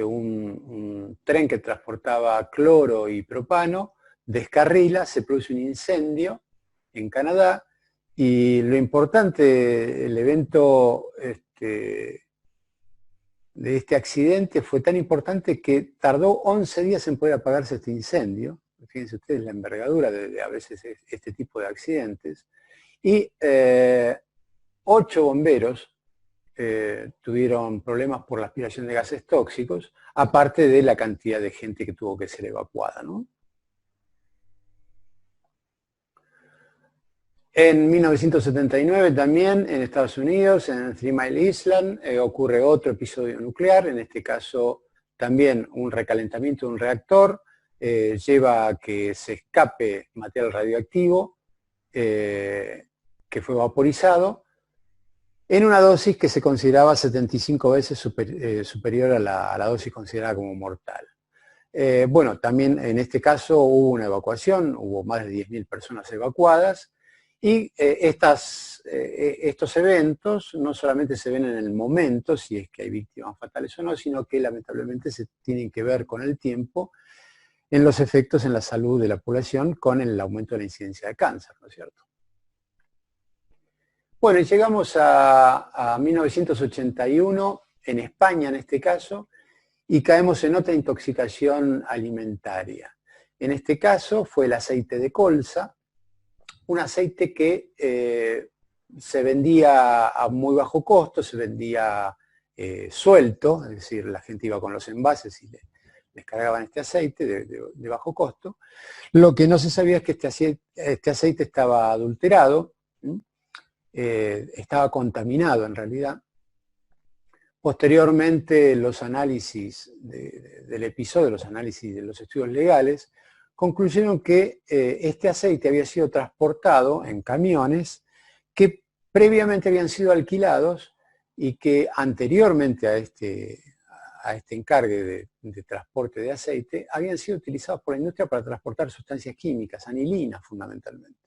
un tren que transportaba cloro y propano, descarrila, se produce un incendio en Canadá, y lo importante, el evento de este accidente fue tan importante que tardó 11 días en poder apagarse este incendio. Fíjense ustedes la envergadura de a veces este tipo de accidentes. Y 8 bomberos tuvieron problemas por la aspiración de gases tóxicos, aparte de la cantidad de gente que tuvo que ser evacuada, ¿no? En 1979 también en Estados Unidos, en Three Mile Island, ocurre otro episodio nuclear, en este caso también un recalentamiento de un reactor, lleva a que se escape material radioactivo que fue vaporizado en una dosis que se consideraba 75 veces superior a la dosis considerada como mortal. Bueno, también en este caso hubo una evacuación, hubo más de 10.000 personas evacuadas, y estos eventos no solamente se ven en el momento, si es que hay víctimas fatales o no, sino que lamentablemente se tienen que ver con el tiempo en los efectos en la salud de la población con el aumento de la incidencia de cáncer, ¿no es cierto? Bueno, y llegamos a 1981, en España en este caso, y caemos en otra intoxicación alimentaria. En este caso fue el aceite de colza, un aceite que se vendía a muy bajo costo, se vendía suelto, es decir, la gente iba con los envases y les cargaban este aceite de bajo costo. Lo que no se sabía es que este aceite estaba adulterado, estaba contaminado en realidad. Posteriormente, los análisis del episodio, los análisis de los estudios legales, concluyeron que este aceite había sido transportado en camiones que previamente habían sido alquilados y que anteriormente a este encargue de transporte de aceite habían sido utilizados por la industria para transportar sustancias químicas, anilinas fundamentalmente.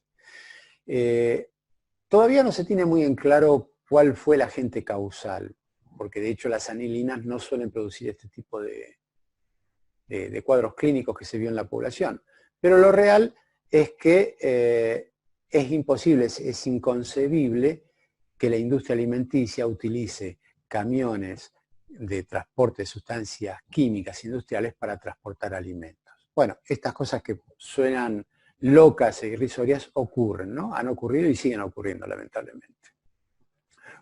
Todavía no se tiene muy en claro cuál fue el agente causal, porque de hecho las anilinas no suelen producir este tipo de cuadros clínicos que se vio en la población. Pero lo real es que es imposible, es inconcebible que la industria alimenticia utilice camiones de transporte de sustancias químicas industriales para transportar alimentos. Bueno, estas cosas que suenan locas e irrisorias ocurren, ¿no? Han ocurrido y siguen ocurriendo, lamentablemente.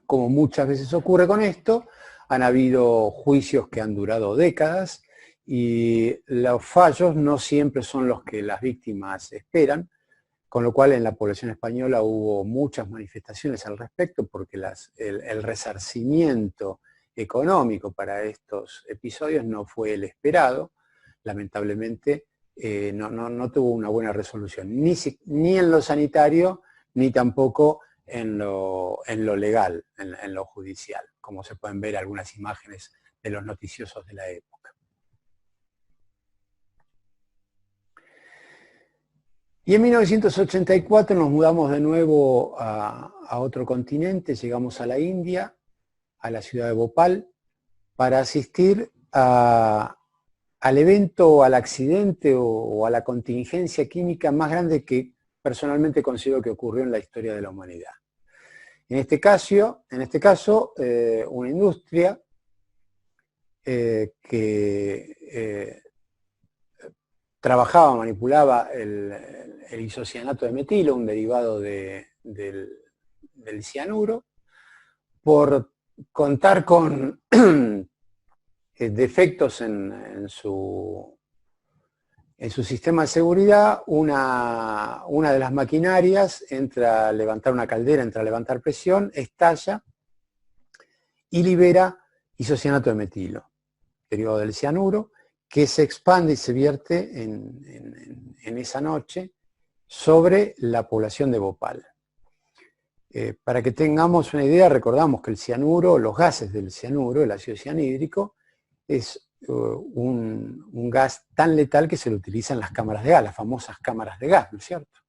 Como muchas veces ocurre con esto, han habido juicios que han durado décadas y los fallos no siempre son los que las víctimas esperan, con lo cual en la población española hubo muchas manifestaciones al respecto porque el resarcimiento económico para estos episodios no fue el esperado. Lamentablemente no tuvo una buena resolución, ni en lo sanitario, ni tampoco en lo legal, en lo judicial, como se pueden ver algunas imágenes de los noticiosos de la época. Y en 1984 nos mudamos de nuevo a otro continente, llegamos a la India, a la ciudad de Bhopal, para asistir al evento, al accidente o a la contingencia química más grande que personalmente considero que ocurrió en la historia de la humanidad. En este caso una industria que trabajaba, manipulaba el isocianato de metilo, un derivado del cianuro, por contar con defectos en su sistema de seguridad, una de las maquinarias entra a levantar una caldera, entra a levantar presión, estalla y libera isocianato de metilo, derivado del cianuro, que se expande y se vierte en esa noche sobre la población de Bhopal. Para que tengamos una idea, recordamos que el cianuro, los gases del cianuro, el ácido cianhídrico, es un gas tan letal que se lo utiliza en las cámaras de gas, las famosas cámaras de gas, ¿no es cierto?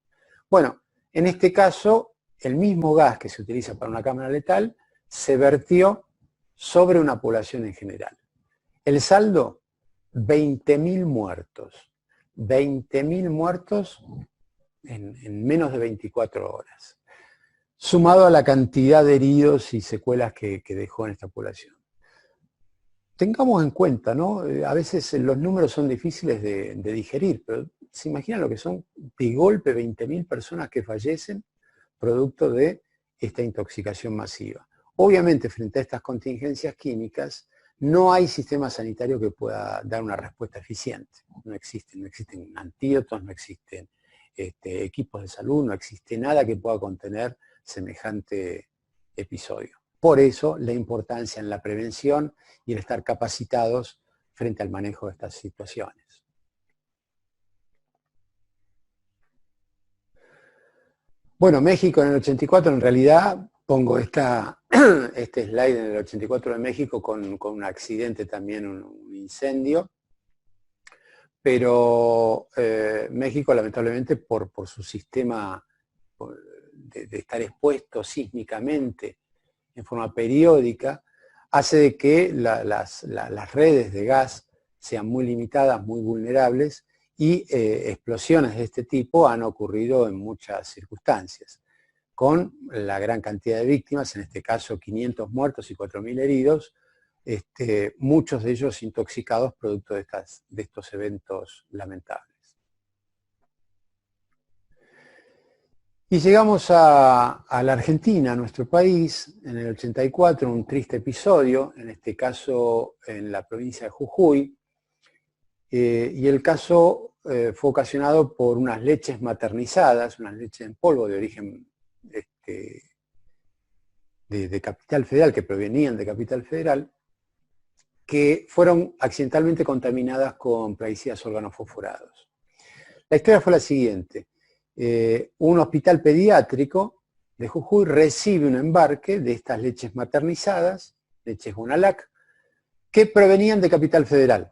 Bueno, en este caso, el mismo gas que se utiliza para una cámara letal se vertió sobre una población en general. El saldo, 20.000 muertos. 20.000 muertos en menos de 24 horas. Sumado a la cantidad de heridos y secuelas que dejó en esta población. Tengamos en cuenta, ¿no? A veces los números son difíciles de digerir, pero se imaginan lo que son de golpe 20.000 personas que fallecen producto de esta intoxicación masiva. Obviamente, frente a estas contingencias químicas, no hay sistema sanitario que pueda dar una respuesta eficiente. No existen antídotos, no existen equipos de salud, no existe nada que pueda contener semejante episodio. Por eso la importancia en la prevención y el estar capacitados frente al manejo de estas situaciones. Bueno, México en el 84, en realidad pongo este slide en el 84 de México con un accidente también, un incendio, pero México lamentablemente por su sistema de estar expuesto sísmicamente en forma periódica, hace de que las redes de gas sean muy limitadas, muy vulnerables, y explosiones de este tipo han ocurrido en muchas circunstancias, con la gran cantidad de víctimas, en este caso 500 muertos y 4.000 heridos, muchos de ellos intoxicados producto de estos eventos lamentables. Y llegamos a la Argentina, a nuestro país, en el 84, un triste episodio, en este caso en la provincia de Jujuy, y el caso fue ocasionado por unas leches maternizadas, unas leches en polvo de origen de Capital Federal, que provenían de Capital Federal, que fueron accidentalmente contaminadas con plaguicidas organofosforados. La historia fue la siguiente. Un hospital pediátrico de Jujuy recibe un embarque de estas leches maternizadas, leches Unalac, que provenían de Capital Federal.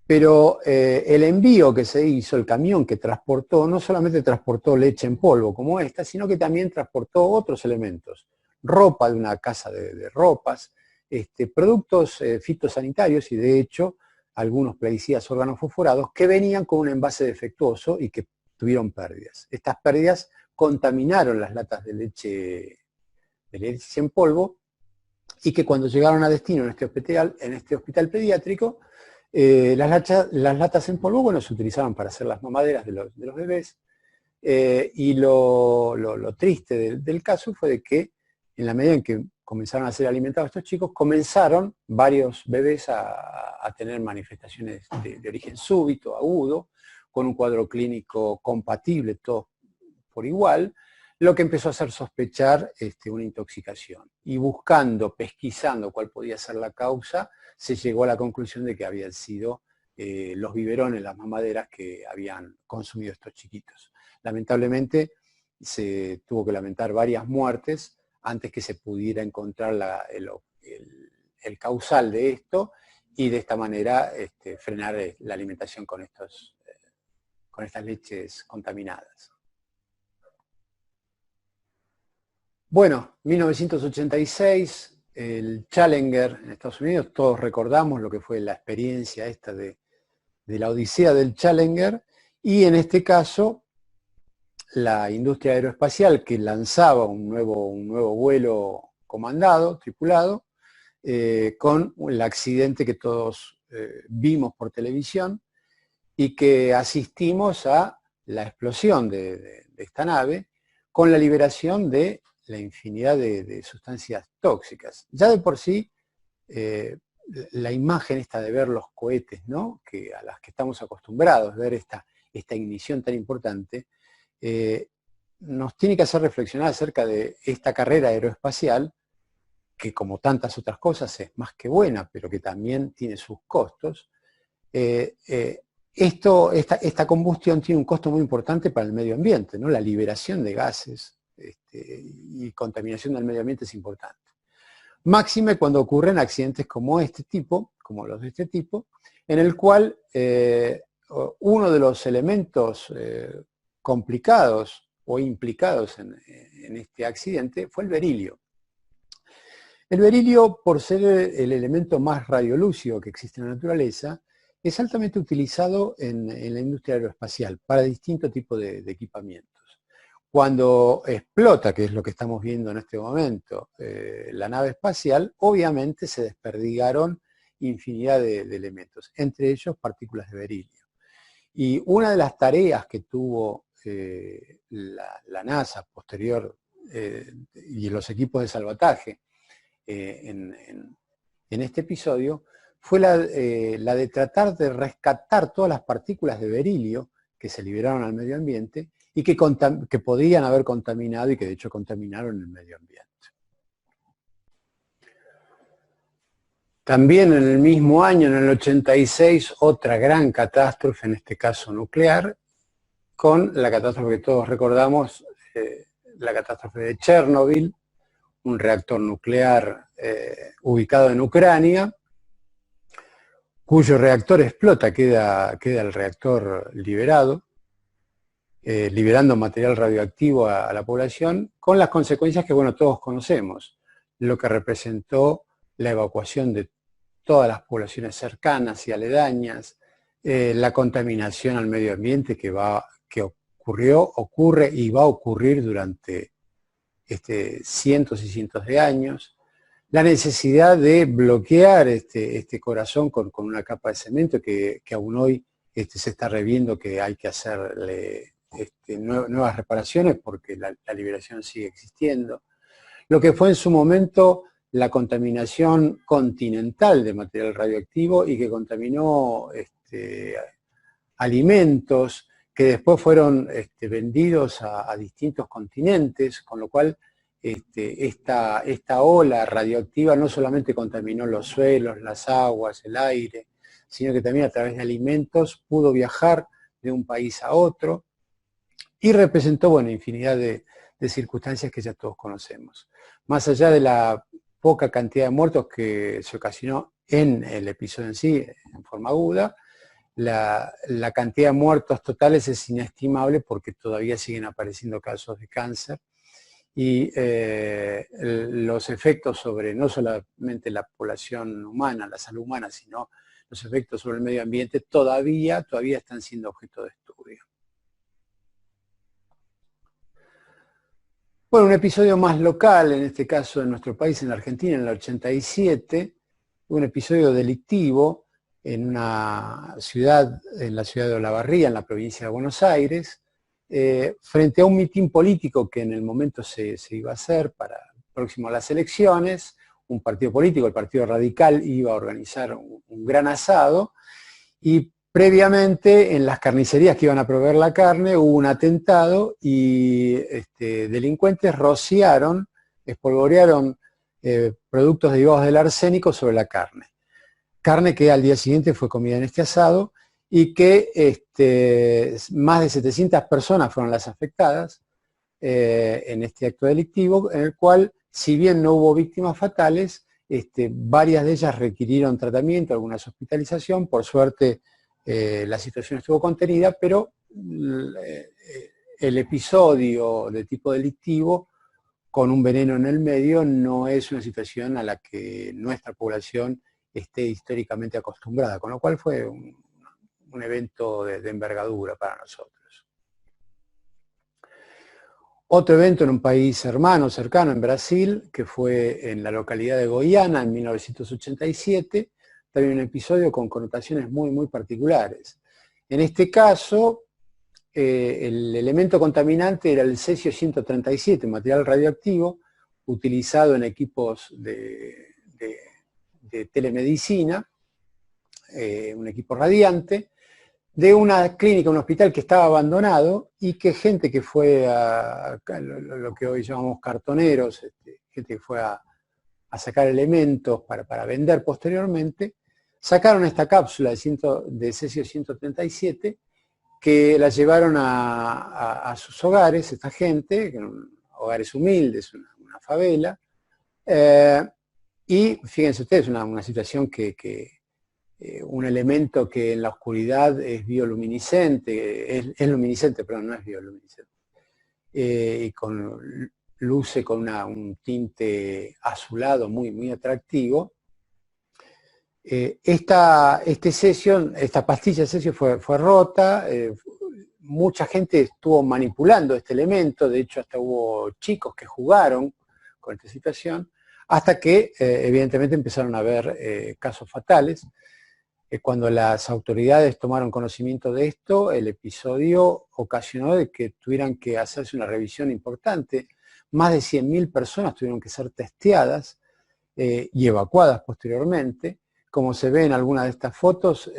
Pero el envío que se hizo, el camión que transportó, no solamente transportó leche en polvo como esta, sino que también transportó otros elementos. Ropa de una casa de ropas, productos fitosanitarios y de hecho algunos plaguicidas organofosforados que venían con un envase defectuoso y que tuvieron pérdidas. Estas pérdidas contaminaron las latas de leche en polvo y que cuando llegaron a destino en este hospital pediátrico, las latas en polvo, bueno, se utilizaban para hacer las mamaderas de los bebés, y lo triste del caso fue de que en la medida en que comenzaron a ser alimentados estos chicos, comenzaron varios bebés a tener manifestaciones de origen súbito, agudo, con un cuadro clínico compatible, todos por igual, lo que empezó a hacer sospechar una intoxicación. Y pesquisando cuál podía ser la causa, se llegó a la conclusión de que habían sido los biberones, las mamaderas que habían consumido estos chiquitos. Lamentablemente se tuvo que lamentar varias muertes antes que se pudiera encontrar el causal de esto y de esta manera frenar la alimentación con estas leches contaminadas. Bueno, 1986, el Challenger en Estados Unidos, todos recordamos lo que fue la experiencia esta de la odisea del Challenger, y en este caso la industria aeroespacial, que lanzaba un nuevo vuelo comandado, tripulado, con el accidente que todos vimos por televisión y que asistimos a la explosión de esta nave con la liberación de la infinidad de sustancias tóxicas. Ya de por sí, la imagen esta de ver los cohetes, ¿no? A las que estamos acostumbrados, ver esta ignición tan importante, nos tiene que hacer reflexionar acerca de esta carrera aeroespacial, que como tantas otras cosas es más que buena, pero que también tiene sus costos. Esta combustión tiene un costo muy importante para el medio ambiente, ¿no? La liberación de gases y contaminación del medio ambiente es importante. Máxime cuando ocurren accidentes como este tipo, como los de este tipo, en el cual uno de los elementos complicados o implicados en este accidente fue el berilio. El berilio, por ser el elemento más radiolúcido que existe en la naturaleza, es altamente utilizado en la industria aeroespacial para distintos tipos de equipamientos. Cuando explota, que es lo que estamos viendo en este momento, la nave espacial, obviamente se desperdigaron infinidad de elementos, entre ellos partículas de berilio. Y una de las tareas que tuvo la NASA posterior y los equipos de salvataje en este episodio fue la de tratar de rescatar todas las partículas de berilio que se liberaron al medio ambiente y que podían haber contaminado y que de hecho contaminaron el medio ambiente. También en el mismo año, en el 86, otra gran catástrofe, en este caso nuclear, con la catástrofe que todos recordamos, la catástrofe de Chernobyl, un reactor nuclear ubicado en Ucrania, cuyo reactor explota, queda el reactor liberado, liberando material radioactivo a la población, con las consecuencias que, bueno, todos conocemos, lo que representó la evacuación de todas las poblaciones cercanas y aledañas, la contaminación al medio ambiente que ocurrió, ocurre y va a ocurrir durante cientos y cientos de años, la necesidad de bloquear este corazón con una capa de cemento que aún hoy se está reviendo, que hay que hacerle nuevas reparaciones porque la liberación sigue existiendo. Lo que fue en su momento la contaminación continental de material radioactivo y que contaminó alimentos que después fueron vendidos a distintos continentes, con lo cual esta ola radioactiva no solamente contaminó los suelos, las aguas, el aire, sino que también a través de alimentos pudo viajar de un país a otro y representó, bueno, infinidad de circunstancias que ya todos conocemos. Más allá de la poca cantidad de muertos que se ocasionó en el episodio en sí, en forma aguda, la cantidad de muertos totales es inestimable porque todavía siguen apareciendo casos de cáncer y los efectos sobre no solamente la población humana, la salud humana, sino los efectos sobre el medio ambiente todavía están siendo objeto de estudio. Bueno, un episodio más local, en este caso en nuestro país, en la Argentina, en el 87, un episodio delictivo en la ciudad de Olavarría, en la provincia de Buenos Aires, frente a un mitin político que en el momento se iba a hacer próximo a las elecciones. Un partido político, el Partido Radical, iba a organizar un gran asado y previamente en las carnicerías que iban a proveer la carne hubo un atentado y delincuentes espolvorearon productos derivados del arsénico sobre la carne. Carne que al día siguiente fue comida en este asado y que más de 700 personas fueron las afectadas en este acto delictivo, en el cual, si bien no hubo víctimas fatales, varias de ellas requirieron tratamiento, algunas hospitalización. Por suerte la situación estuvo contenida, pero el episodio de tipo delictivo con un veneno en el medio no es una situación a la que nuestra población esté históricamente acostumbrada, con lo cual fue un evento de envergadura para nosotros. Otro evento en un país hermano, cercano, en Brasil, que fue en la localidad de Goiânia en 1987, también un episodio con connotaciones muy, muy particulares. En este caso, el elemento contaminante era el cesio-137, material radioactivo, utilizado en equipos de telemedicina, un equipo radiante, de una clínica, un hospital que estaba abandonado y que gente que fue a lo que hoy llamamos cartoneros, gente que fue a sacar elementos para vender posteriormente, sacaron esta cápsula de cesio-137 que la llevaron a sus hogares, esta gente, que eran hogares humildes, una favela, y fíjense ustedes, una situación un elemento que en la oscuridad es bioluminiscente, es luminiscente, pero no es bioluminiscente, y luce con un tinte azulado muy, muy atractivo. Esta pastilla de cesio fue rota, mucha gente estuvo manipulando este elemento, de hecho hasta hubo chicos que jugaron con esta situación, hasta que evidentemente empezaron a haber casos fatales. Cuando las autoridades tomaron conocimiento de esto, el episodio ocasionó de que tuvieran que hacerse una revisión importante. Más de 100.000 personas tuvieron que ser testeadas y evacuadas posteriormente. Como se ve en algunas de estas fotos,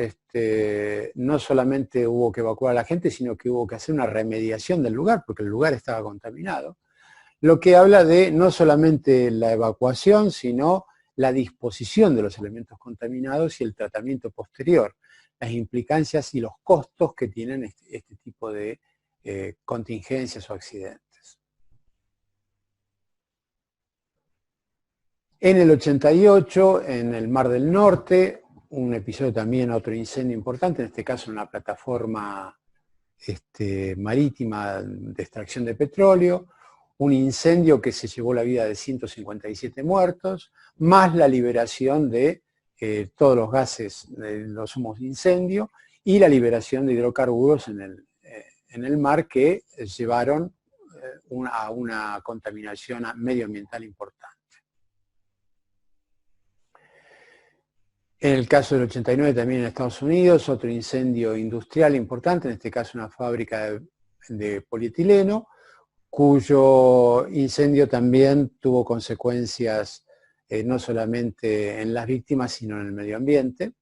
no solamente hubo que evacuar a la gente, sino que hubo que hacer una remediación del lugar, porque el lugar estaba contaminado. Lo que habla de no solamente la evacuación, sino la disposición de los elementos contaminados y el tratamiento posterior, las implicancias y los costos que tienen este tipo de contingencias o accidentes. En el 88, en el Mar del Norte, un episodio también, otro incendio importante, en este caso una plataforma marítima de extracción de petróleo, un incendio que se llevó la vida de 157 muertos, más la liberación de todos los gases de los humos de incendio y la liberación de hidrocarburos en el mar que llevaron a una contaminación medioambiental importante. En el caso del 89 también en Estados Unidos, otro incendio industrial importante, en este caso una fábrica de polietileno, cuyo incendio también tuvo consecuencias no solamente en las víctimas, sino en el medio ambiente.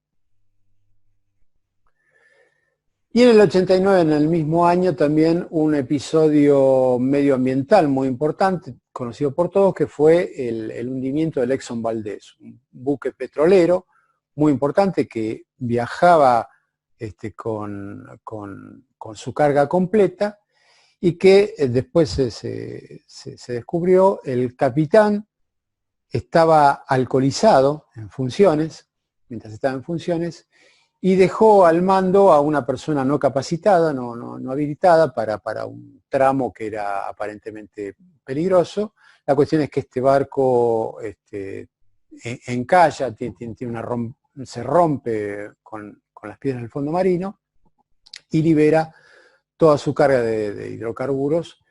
Y en el 89, en el mismo año, también un episodio medioambiental muy importante, conocido por todos, que fue el hundimiento del Exxon Valdez, un buque petrolero muy importante que viajaba con su carga completa, y que después se descubrió, el capitán estaba alcoholizado en funciones, mientras estaba en funciones, y dejó al mando a una persona no capacitada, no habilitada para un tramo que era aparentemente peligroso. La cuestión es que este barco encalla, se rompe con las piedras del fondo marino y libera toda su carga de hidrocarburos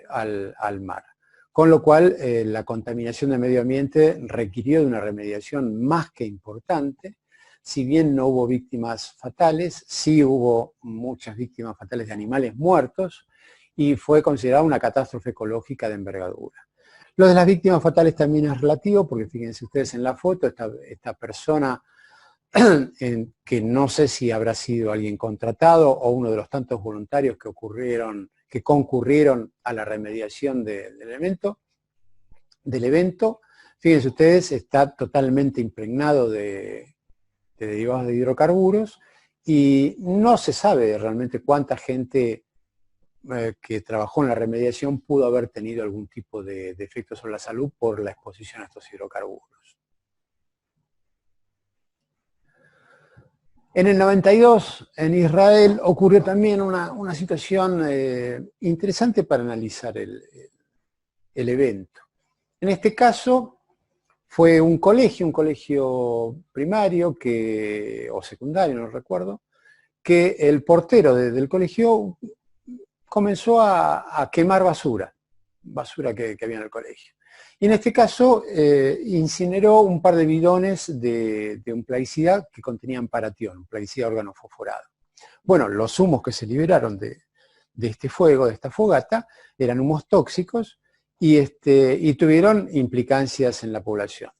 al mar. Con lo cual, la contaminación del medio ambiente requirió de una remediación más que importante. Si bien no hubo víctimas fatales, sí hubo muchas víctimas fatales de animales muertos y fue considerada una catástrofe ecológica de envergadura. Lo de las víctimas fatales también es relativo, porque fíjense ustedes en la foto, esta persona que no sé si habrá sido alguien contratado o uno de los tantos voluntarios que concurrieron a la remediación del evento. Fíjense ustedes, está totalmente impregnado de derivados de hidrocarburos y no se sabe realmente cuánta gente que trabajó en la remediación pudo haber tenido algún tipo de efecto sobre la salud por la exposición a estos hidrocarburos. En el 92, en Israel, ocurrió también una situación interesante para analizar el evento. En este caso, fue un colegio primario o secundario, no recuerdo, que el portero del colegio comenzó a quemar basura que había en el colegio. Y en este caso incineró un par de bidones de un plaguicida que contenían paratión, un plaguicida organofosforado. Bueno, los humos que se liberaron de este fuego, de esta fogata, eran humos tóxicos y tuvieron implicancias en la población.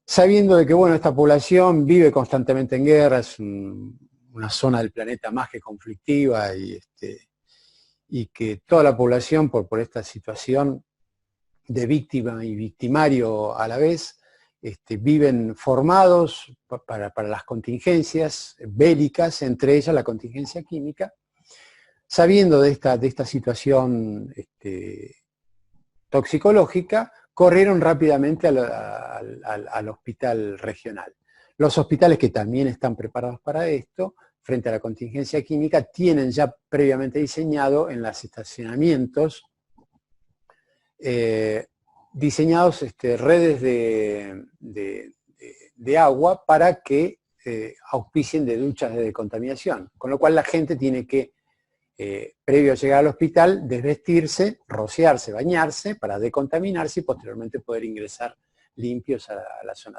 Sabiendo de que, bueno, esta población vive constantemente en guerra, es una zona del planeta más que conflictiva y que toda la población, por esta situación de víctima y victimario a la vez, viven formados para las contingencias bélicas, entre ellas la contingencia química. Sabiendo de esta situación toxicológica, corrieron rápidamente al hospital regional. Los hospitales que también están preparados para esto, frente a la contingencia química, tienen ya previamente diseñado en los estacionamientos diseñados redes de agua para que auspicien de duchas de decontaminación, con lo cual la gente tiene que, previo a llegar al hospital, desvestirse, rociarse, bañarse para decontaminarse y posteriormente poder ingresar limpios a la zona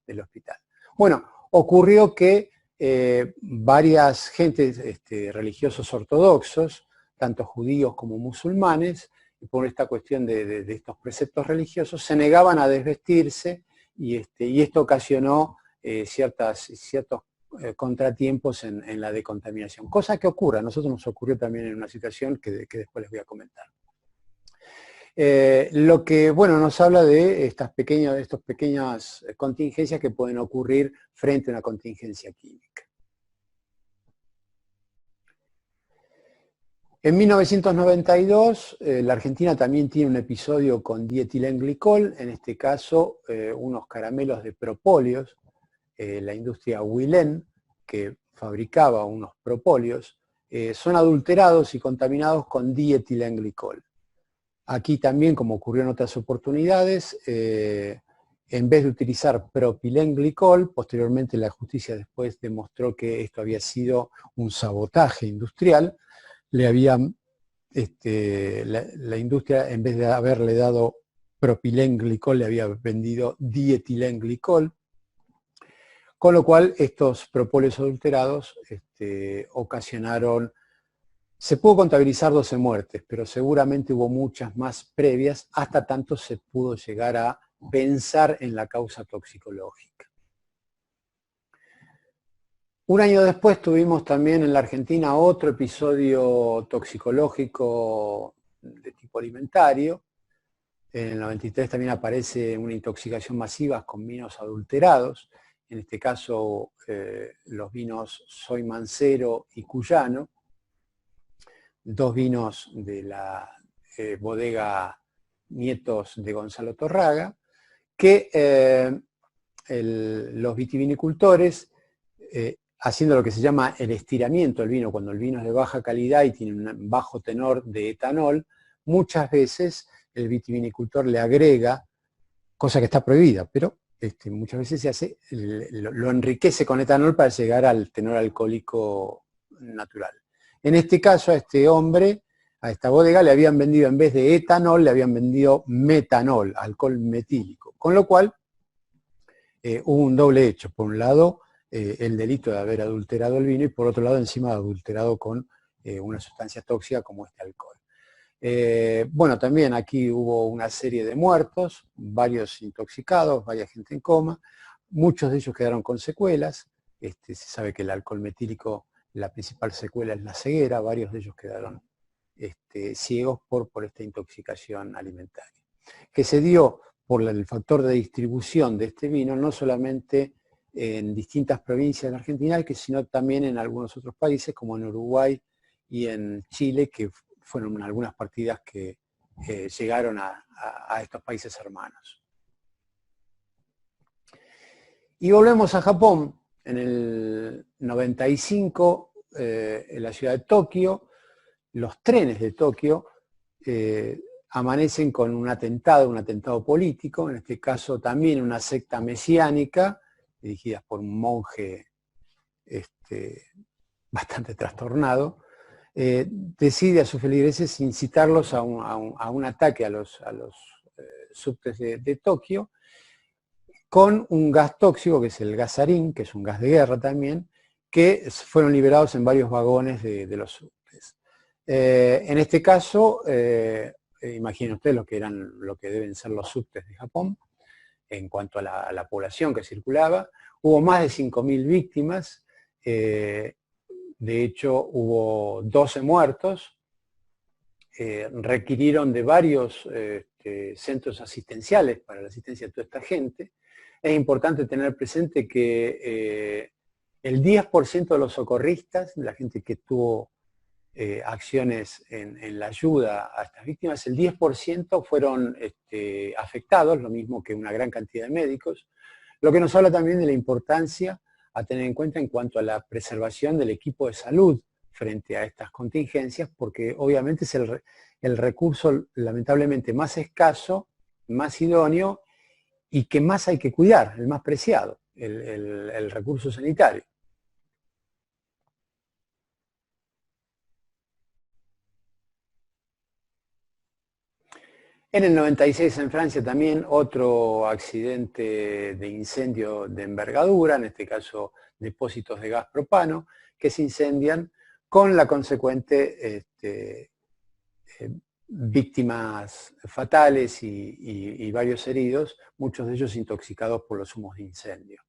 del hospital. Bueno, ocurrió que varias gentes religiosos ortodoxos, tanto judíos como musulmanes, por esta cuestión de estos preceptos religiosos, se negaban a desvestirse y esto ocasionó ciertos contratiempos en la decontaminación. Cosa que ocurre, a nosotros nos ocurrió también en una situación que después les voy a comentar. Lo que, bueno, nos habla de estas pequeñas contingencias que pueden ocurrir frente a una contingencia química. En 1992, la Argentina también tiene un episodio con dietilenglicol, en este caso unos caramelos de propóleos, la industria Huilén, que fabricaba unos propóleos, son adulterados y contaminados con dietilenglicol. Aquí también, como ocurrió en otras oportunidades, en vez de utilizar propilenglicol, posteriormente la justicia después demostró que esto había sido un sabotaje industrial. Le habían, la industria, en vez de haberle dado propilenglicol, le había vendido dietilenglicol, con lo cual estos propóleos adulterados ocasionaron, se pudo contabilizar 12 muertes, pero seguramente hubo muchas más previas, hasta tanto se pudo llegar a pensar en la causa toxicológica. Un año después tuvimos también en la Argentina otro episodio toxicológico de tipo alimentario. En el 93 también aparece una intoxicación masiva con vinos adulterados. En este caso los vinos Soy Mancero y Cuyano, dos vinos de la bodega Nietos de Gonzalo Torraga, que los vitivinicultores, haciendo lo que se llama el estiramiento del vino, cuando el vino es de baja calidad y tiene un bajo tenor de etanol, muchas veces el vitivinicultor le agrega, cosa que está prohibida, pero muchas veces se hace, lo enriquece con etanol para llegar al tenor alcohólico natural. En este caso a este hombre, a esta bodega, le habían vendido, en vez de etanol, le habían vendido metanol, alcohol metílico, con lo cual hubo un doble hecho. Por un lado, el delito de haber adulterado el vino y por otro lado encima adulterado con una sustancia tóxica como este alcohol. Bueno, también aquí hubo una serie de muertos, varios intoxicados, varias gente en coma, muchos de ellos quedaron con secuelas. Se sabe que el alcohol metílico, la principal secuela es la ceguera, varios de ellos quedaron ciegos por esta intoxicación alimentaria, que se dio por el factor de distribución de este vino, no solamente en distintas provincias de la Argentina, sino también en algunos otros países, como en Uruguay y en Chile, que fueron algunas partidas que llegaron a estos países hermanos. Y volvemos a Japón. En el 95, en la ciudad de Tokio, los trenes de Tokio amanecen con un atentado político, en este caso también una secta mesiánica, dirigida por un monje bastante trastornado, decide a sus feligreses incitarlos a un ataque a los subtes de Tokio, con un gas tóxico, que es el gas sarín, que es un gas de guerra también, que fueron liberados en varios vagones de los subtes. En este caso, imaginen ustedes lo que deben ser los subtes de Japón, en cuanto a la población que circulaba. Hubo más de 5.000 víctimas, de hecho hubo 12 muertos, requirieron de varios centros asistenciales para la asistencia de toda esta gente. Es importante tener presente que el 10% de los socorristas, de la gente que tuvo acciones en la ayuda a estas víctimas, el 10% fueron afectados, lo mismo que una gran cantidad de médicos, lo que nos habla también de la importancia a tener en cuenta en cuanto a la preservación del equipo de salud frente a estas contingencias, porque obviamente es el recurso lamentablemente más escaso, más idóneo y que más hay que cuidar, el más preciado, el recurso sanitario. En el 96 en Francia también otro accidente de incendio de envergadura, en este caso depósitos de gas propano, que se incendian con la consecuente víctimas fatales y varios heridos, muchos de ellos intoxicados por los humos de incendio.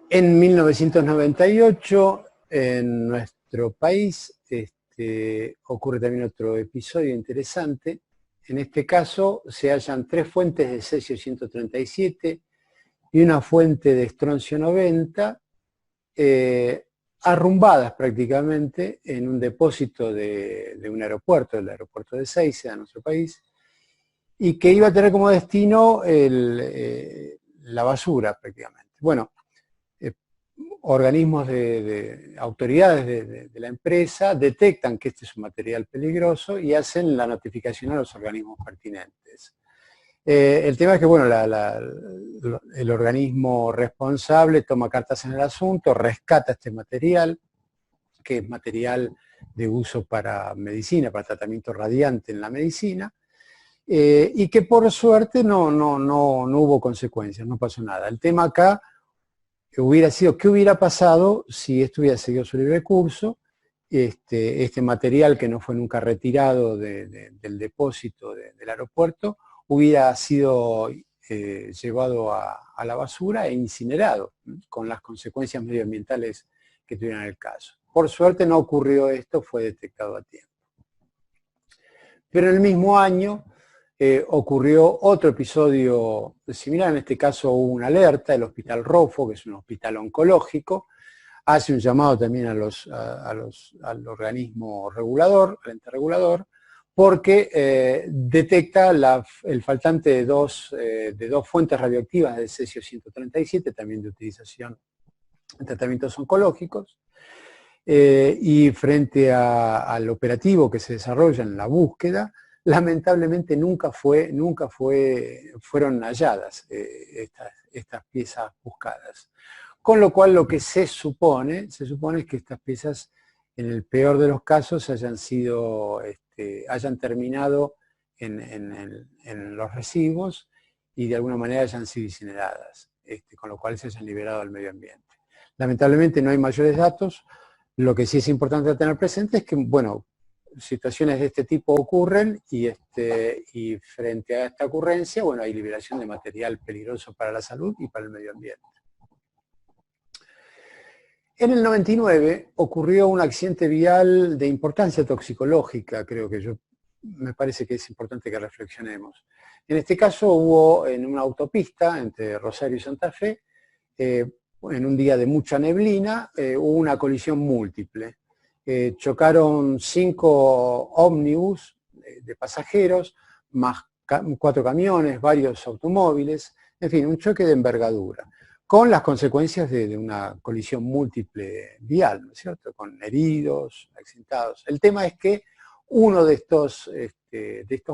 En 1998, en nuestro país, ocurre también otro episodio interesante. En este caso se hallan 3 fuentes de cesio 137 y una fuente de estroncio 90, arrumbadas prácticamente en un depósito de un aeropuerto, el aeropuerto de Ezeiza, en nuestro país, y que iba a tener como destino la basura prácticamente. Bueno, organismos de autoridades de la empresa detectan que este es un material peligroso y hacen la notificación a los organismos pertinentes. El tema es que, bueno, el organismo responsable toma cartas en el asunto, rescata este material, que es material de uso para medicina, para tratamiento radiante en la medicina, y que por suerte no hubo consecuencias, no pasó nada. El tema acá hubiera sido qué hubiera pasado si esto hubiera seguido su libre curso, este material que no fue nunca retirado del depósito del aeropuerto hubiera sido llevado a la basura e incinerado, con las consecuencias medioambientales que tuvieron el caso. Por suerte no ocurrió esto, fue detectado a tiempo. Pero en el mismo año ocurrió otro episodio similar, en este caso hubo una alerta, el Hospital Rofo, que es un hospital oncológico, hace un llamado también al organismo regulador, al ente regulador, porque detecta el faltante de dos fuentes radioactivas de cesio 137, también de utilización en tratamientos oncológicos, y frente al operativo que se desarrolla en la búsqueda, lamentablemente nunca fueron halladas estas piezas buscadas. Con lo cual lo que se supone es que estas piezas, en el peor de los casos, hayan terminado en los residuos y de alguna manera hayan sido incineradas, con lo cual se hayan liberado al medio ambiente. Lamentablemente no hay mayores datos. Lo que sí es importante tener presente es que, bueno, situaciones de este tipo ocurren y frente a esta ocurrencia, bueno, hay liberación de material peligroso para la salud y para el medio ambiente. En el 99 ocurrió un accidente vial de importancia toxicológica, me parece que es importante que reflexionemos. En este caso hubo en una autopista entre Rosario y Santa Fe, en un día de mucha neblina, hubo una colisión múltiple. Chocaron 5 ómnibus de pasajeros, más 4 camiones, varios automóviles, en fin, un choque de envergadura, con las consecuencias de una colisión múltiple vial, ¿no es cierto?, con heridos, accidentados. El tema es que uno de estos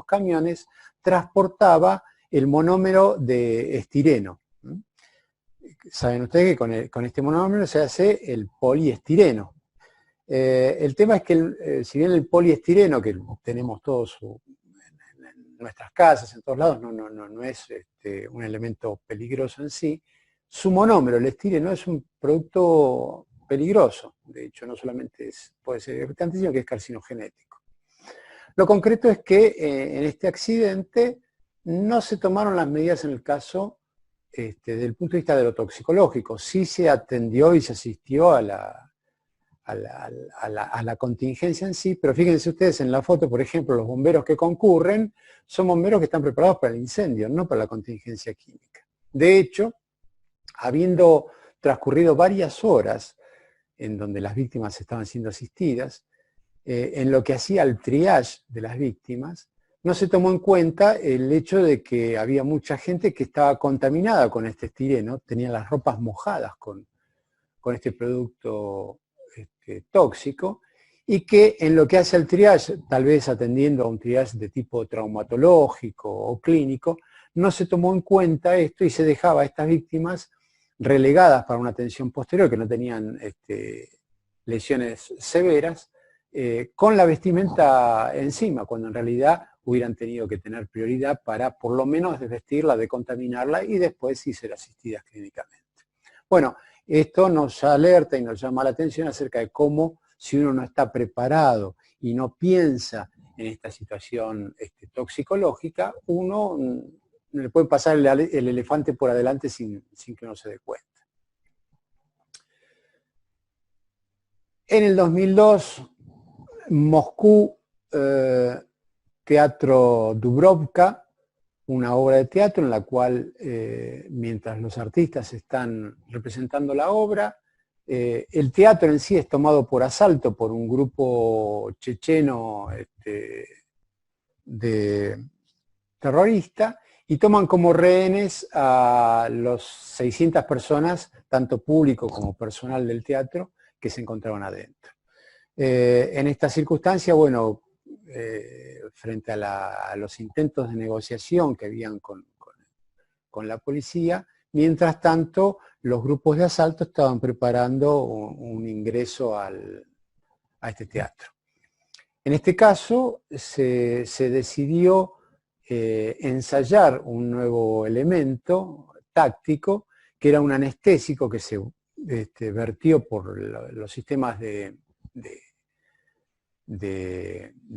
camiones transportaba el monómero de estireno. saben ustedes que con este monómero se hace el poliestireno. El tema es que si bien el poliestireno, que tenemos todos en nuestras casas, en todos lados, no es un elemento peligroso en sí, su monómero, el estireno, es un producto peligroso. De hecho, no solamente puede ser irritante, sino que es carcinogenético. Lo concreto es que en este accidente no se tomaron las medidas en el caso desde el punto de vista de lo toxicológico. Sí se atendió y se asistió a la contingencia en sí, pero fíjense ustedes en la foto, por ejemplo, los bomberos que concurren son bomberos que están preparados para el incendio, no para la contingencia química. De hecho, habiendo transcurrido varias horas en donde las víctimas estaban siendo asistidas, en lo que hacía el triage de las víctimas, no se tomó en cuenta el hecho de que había mucha gente que estaba contaminada con este estireno, tenían las ropas mojadas con este producto tóxico, y que en lo que hace el triage, tal vez atendiendo a un triage de tipo traumatológico o clínico, no se tomó en cuenta esto y se dejaba a estas víctimas relegadas para una atención posterior, que no tenían lesiones severas, con la vestimenta encima, cuando en realidad hubieran tenido que tener prioridad para por lo menos desvestirla, decontaminarla y después sí ser asistidas clínicamente. Bueno, esto nos alerta y nos llama la atención acerca de cómo, si uno no está preparado y no piensa en esta situación toxicológica, uno le puede pasar el elefante por adelante sin que uno se dé cuenta. En el 2002, Moscú, Teatro Dubrovka, una obra de teatro en la cual, mientras los artistas están representando la obra, el teatro en sí es tomado por asalto por un grupo checheno terrorista, y toman como rehenes a los 600 personas, tanto público como personal del teatro, que se encontraban adentro. En esta circunstancia, bueno, frente a los intentos de negociación que habían con la policía, mientras tanto los grupos de asalto estaban preparando un ingreso a este teatro. En este caso se decidió ensayar un nuevo elemento táctico, que era un anestésico que se vertió por los sistemas de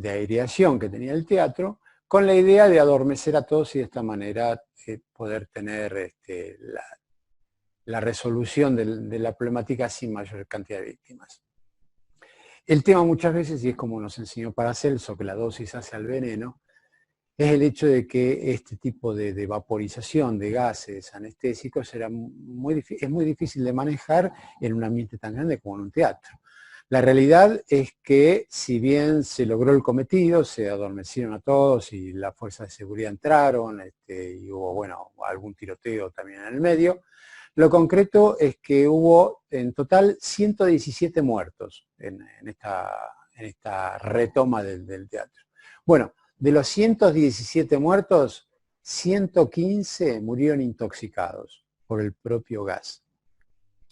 aireación que tenía el teatro, con la idea de adormecer a todos y de esta manera poder tener la resolución de la problemática sin mayor cantidad de víctimas. El tema muchas veces, y es como nos enseñó Paracelso, que la dosis hace al veneno, es el hecho de que este tipo de vaporización de gases anestésicos es muy difícil de manejar en un ambiente tan grande como en un teatro. La realidad es que, si bien se logró el cometido, se adormecieron a todos y las fuerzas de seguridad entraron, y hubo, bueno, algún tiroteo también en el medio, lo concreto es que hubo en total 117 muertos en esta retoma del teatro. Bueno, de los 117 muertos, 115 murieron intoxicados por el propio gas.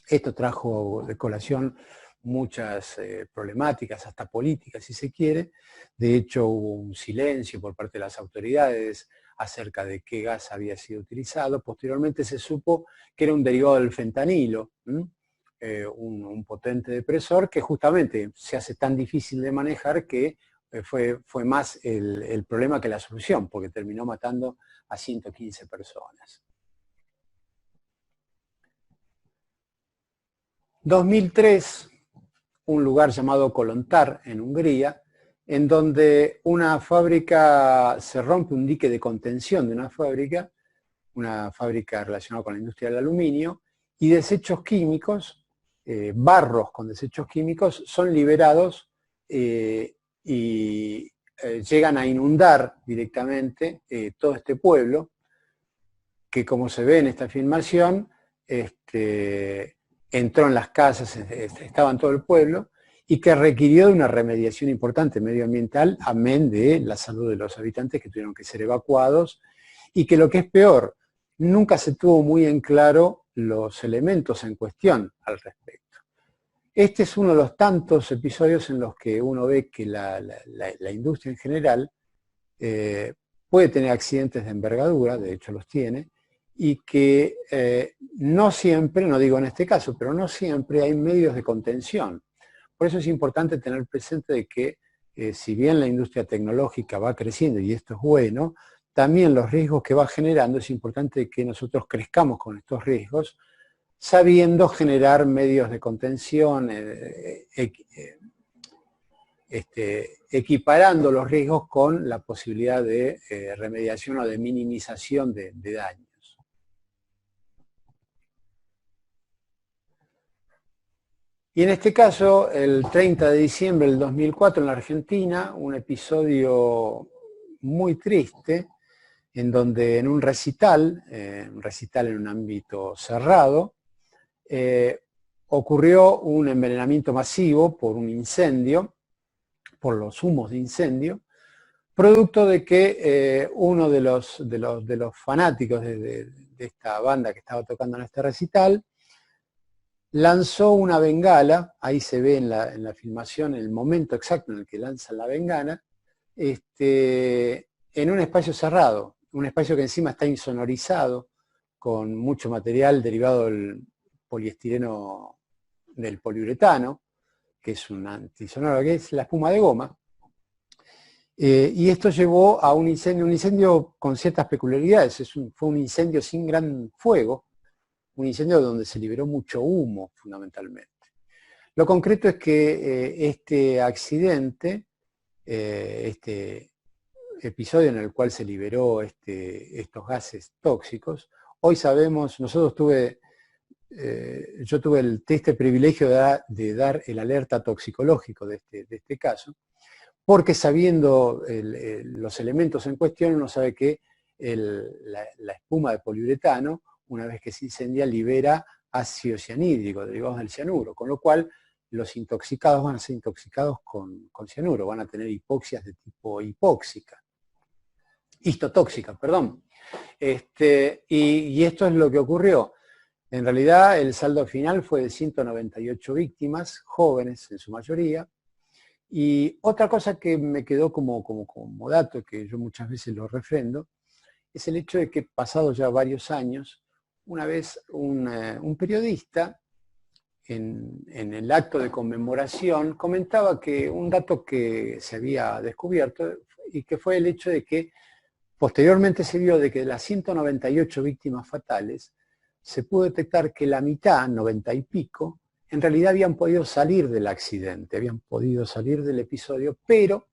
Esto trajo de colación muchas problemáticas, hasta políticas si se quiere. De hecho, hubo un silencio por parte de las autoridades acerca de qué gas había sido utilizado. Posteriormente se supo que era un derivado del fentanilo, un potente depresor que justamente se hace tan difícil de manejar que fue más el problema que la solución, porque terminó matando a 115 personas. 2003, un lugar llamado Kolontar, en Hungría, en donde una fábrica, se rompe un dique de contención de una fábrica relacionada con la industria del aluminio, y desechos químicos, barros con desechos químicos, son liberados y llegan a inundar directamente todo este pueblo, que, como se ve en esta filmación, entró en las casas, estaba en todo el pueblo, y que requirió de una remediación importante medioambiental, amén de la salud de los habitantes que tuvieron que ser evacuados, y que, lo que es peor, nunca se tuvo muy en claro los elementos en cuestión al respecto. Este es uno de los tantos episodios en los que uno ve que la industria en general puede tener accidentes de envergadura, de hecho los tiene, y que no siempre, no digo en este caso, pero no siempre hay medios de contención. Por eso es importante tener presente de que si bien la industria tecnológica va creciendo, y esto es bueno, también los riesgos que va generando, es importante que nosotros crezcamos con estos riesgos, sabiendo generar medios de contención, equiparando los riesgos con la posibilidad de remediación o de minimización de daños. Y en este caso, el 30 de diciembre del 2004 en la Argentina, un episodio muy triste, en donde en un recital en un ámbito cerrado, ocurrió un envenenamiento masivo por un incendio, por los humos de incendio, producto de que uno de los fanáticos de esta banda que estaba tocando en este recital, lanzó una bengala, ahí se ve en la filmación el momento exacto en el que lanzan la bengala, en un espacio cerrado, un espacio que encima está insonorizado, con mucho material derivado del poliestireno, del poliuretano, que es un antisonoro, que es la espuma de goma. Y esto llevó a un incendio con ciertas peculiaridades. Fue un incendio sin gran fuego, un incendio donde se liberó mucho humo, fundamentalmente. Lo concreto es que este accidente, este episodio en el cual se liberó estos gases tóxicos, hoy sabemos, yo tuve el triste privilegio de dar el alerta toxicológico de este caso, porque sabiendo los elementos en cuestión, uno sabe que la espuma de poliuretano, una vez que se incendia, libera ácido cianhídrico, derivados del cianuro, con lo cual los intoxicados van a ser intoxicados con cianuro, van a tener hipoxias de tipo histotóxica, perdón. Y esto es lo que ocurrió. En realidad el saldo final fue de 198 víctimas, jóvenes en su mayoría. Y otra cosa que me quedó como dato, que yo muchas veces lo refrendo, es el hecho de que pasados ya varios años, una vez un periodista en el acto de conmemoración comentaba que un dato que se había descubierto y que fue el hecho de que posteriormente se vio de que de las 198 víctimas fatales se pudo detectar que la mitad, 90 y pico, en realidad habían podido salir del accidente, habían podido salir del episodio, pero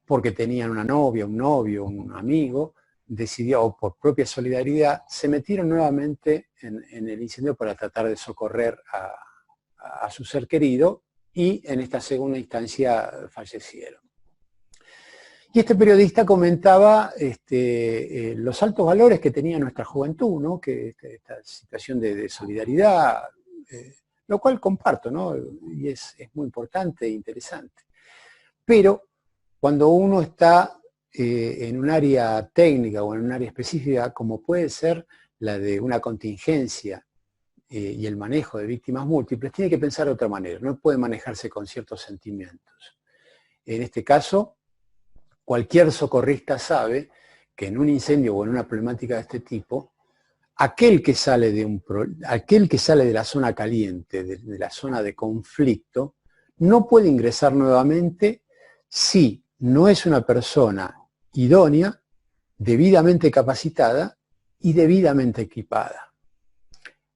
porque tenían una novia, un novio, un amigo, decidió, o por propia solidaridad, se metieron nuevamente en el incendio para tratar de socorrer a su ser querido y en esta segunda instancia fallecieron. Y este periodista comentaba los altos valores que tenía nuestra juventud, ¿no? Que esta situación de solidaridad, lo cual comparto, ¿no? Y es muy importante e interesante. Pero cuando uno está en un área técnica o en un área específica, como puede ser la de una contingencia y el manejo de víctimas múltiples, tiene que pensar de otra manera, no puede manejarse con ciertos sentimientos. En este caso, cualquier socorrista sabe que en un incendio o en una problemática de este tipo, aquel que sale de la zona caliente, de la zona de conflicto, no puede ingresar nuevamente si no es una persona idónea, debidamente capacitada y debidamente equipada.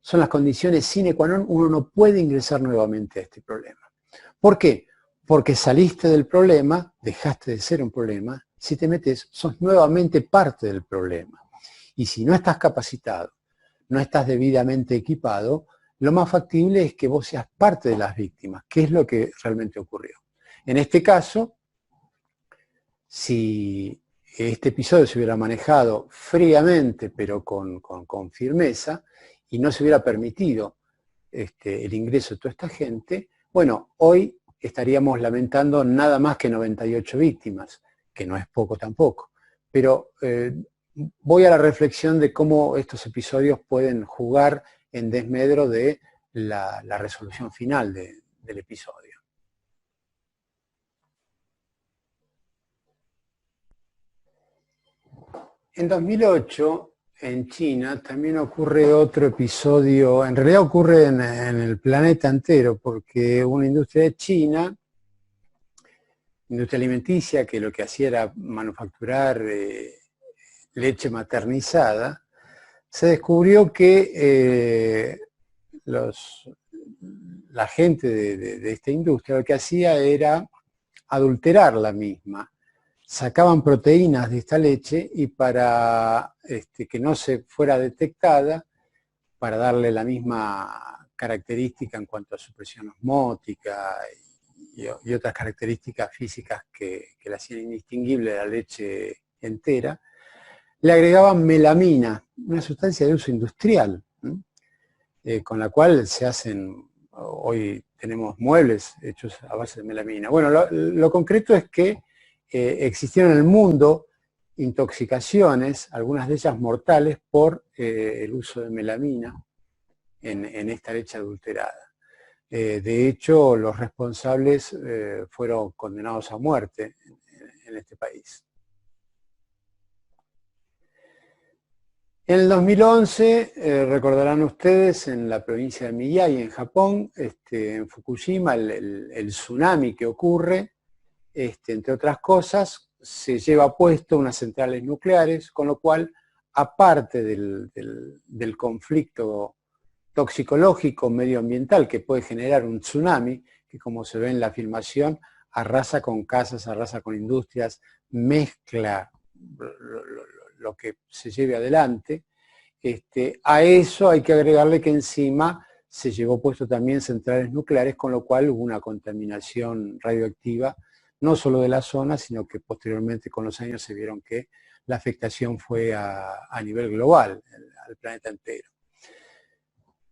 Son las condiciones sine qua non, uno no puede ingresar nuevamente a este problema. ¿Por qué? Porque saliste del problema, dejaste de ser un problema, si te metes, sos nuevamente parte del problema. Y si no estás capacitado, no estás debidamente equipado, lo más factible es que vos seas parte de las víctimas, que es lo que realmente ocurrió. En este caso, si este episodio se hubiera manejado fríamente, pero con firmeza, y no se hubiera permitido el ingreso de toda esta gente, bueno, hoy estaríamos lamentando nada más que 98 víctimas, que no es poco tampoco. Pero voy a la reflexión de cómo estos episodios pueden jugar en desmedro de la resolución final del episodio. En 2008, en China, también ocurre otro episodio, en realidad ocurre en el planeta entero, porque una industria de China, industria alimenticia, que lo que hacía era manufacturar leche maternizada, se descubrió que la gente de esta industria lo que hacía era adulterar la misma. Sacaban proteínas de esta leche y para que no se fuera detectada, para darle la misma característica en cuanto a su presión osmótica y otras características físicas que la hacían indistinguible de la leche entera, le agregaban melamina, una sustancia de uso industrial, con la cual se hacen, hoy tenemos muebles hechos a base de melamina. Bueno, lo concreto es que existieron en el mundo intoxicaciones, algunas de ellas mortales, por el uso de melamina en esta leche adulterada. De hecho, los responsables fueron condenados a muerte en este país. En el 2011, recordarán ustedes, en la provincia de Miyagi, en Japón, en Fukushima, el tsunami que ocurre, entre otras cosas, se lleva puesto unas centrales nucleares, con lo cual, aparte del conflicto toxicológico medioambiental que puede generar un tsunami, que como se ve en la filmación, arrasa con casas, arrasa con industrias, mezcla lo que se lleve adelante, a eso hay que agregarle que encima se llevó puesto también centrales nucleares, con lo cual hubo una contaminación radioactiva, no solo de la zona, sino que posteriormente con los años se vieron que la afectación fue a nivel global, al planeta entero.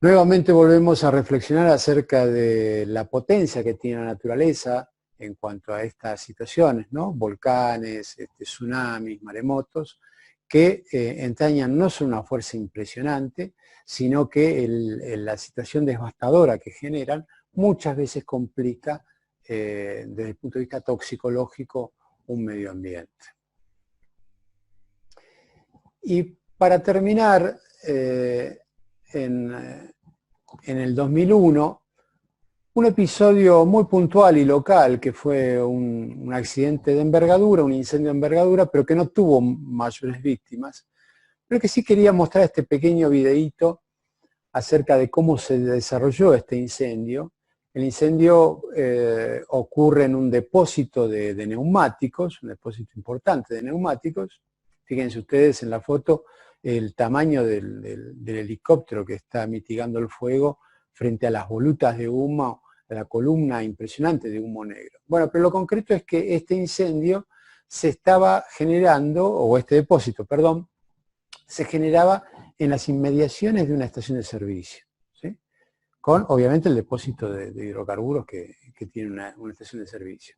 Nuevamente volvemos a reflexionar acerca de la potencia que tiene la naturaleza en cuanto a estas situaciones, ¿no? Volcanes, tsunamis, maremotos, que entrañan no solo una fuerza impresionante, sino que la situación devastadora que generan muchas veces complica desde el punto de vista toxicológico un medio ambiente. Y para terminar, en el 2001, un episodio muy puntual y local que fue un accidente de envergadura, un incendio de envergadura, pero que no tuvo mayores víctimas, pero que sí quería mostrar este pequeño videíto acerca de cómo se desarrolló este incendio. El incendio ocurre en un depósito de neumáticos, un depósito importante de neumáticos. Fíjense ustedes en la foto el tamaño del helicóptero que está mitigando el fuego frente a las volutas de humo, a la columna impresionante de humo negro. Bueno, pero lo concreto es que este incendio se estaba generando, o este depósito, perdón, se generaba en las inmediaciones de una estación de servicio, ¿sí? Con, obviamente, el depósito de hidrocarburos que tiene una estación de servicio.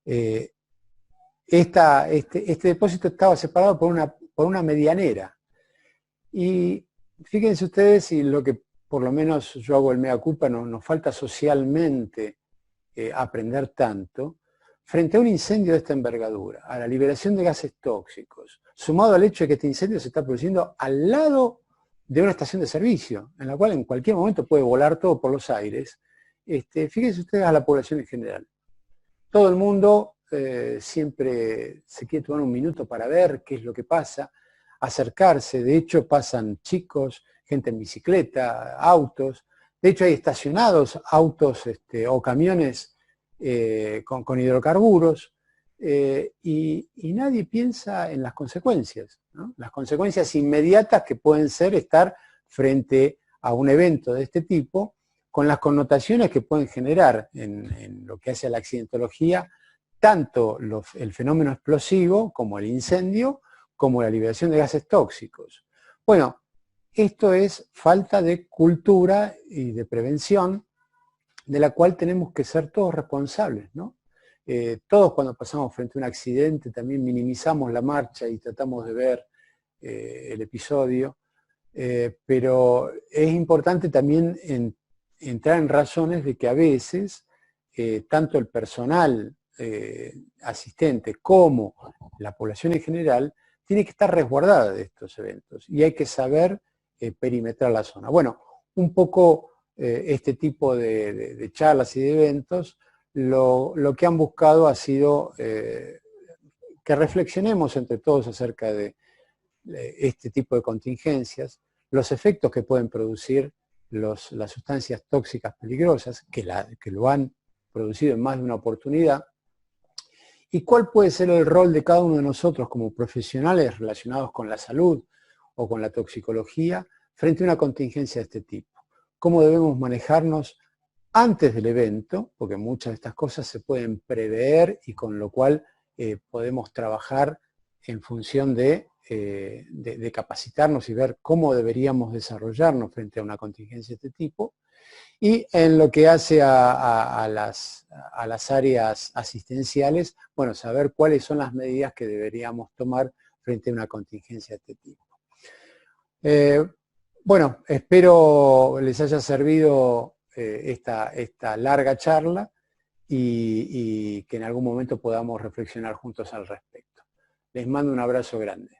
Este depósito estaba separado por una medianera. Y fíjense ustedes, y lo que por lo menos yo hago el mea culpa, nos falta socialmente aprender tanto, frente a un incendio de esta envergadura, a la liberación de gases tóxicos, sumado al hecho de que este incendio se está produciendo al lado de una estación de servicio, en la cual en cualquier momento puede volar todo por los aires, fíjense ustedes a la población en general. Todo el mundo siempre se quiere tomar un minuto para ver qué es lo que pasa, acercarse. De hecho pasan chicos, gente en bicicleta, autos. De hecho hay estacionados autos o camiones con hidrocarburos y nadie piensa en las consecuencias, ¿no? Las consecuencias inmediatas que pueden ser estar frente a un evento de este tipo, con las connotaciones que pueden generar en lo que hace a la accidentología, tanto el fenómeno explosivo como el incendio, como la liberación de gases tóxicos. Bueno, esto es falta de cultura y de prevención, de la cual tenemos que ser todos responsables, ¿no? Todos cuando pasamos frente a un accidente también minimizamos la marcha y tratamos de ver el episodio. pero es importante también entrar en razones de que a veces tanto el personal asistente como la población en general tiene que estar resguardada de estos eventos y hay que saber perimetrar la zona. Bueno, un poco este tipo de charlas y de eventos lo que han buscado ha sido que reflexionemos entre todos acerca de este tipo de contingencias, los efectos que pueden producir las sustancias tóxicas peligrosas, que lo han producido en más de una oportunidad, y cuál puede ser el rol de cada uno de nosotros como profesionales relacionados con la salud o con la toxicología frente a una contingencia de este tipo. Cómo debemos manejarnos antes del evento, porque muchas de estas cosas se pueden prever y con lo cual podemos trabajar en función de capacitarnos y ver cómo deberíamos desarrollarnos frente a una contingencia de este tipo. Y en lo que hace a las áreas asistenciales, bueno, saber cuáles son las medidas que deberíamos tomar frente a una contingencia de este tipo. Bueno, espero les haya servido esta larga charla y que en algún momento podamos reflexionar juntos al respecto. Les mando un abrazo grande.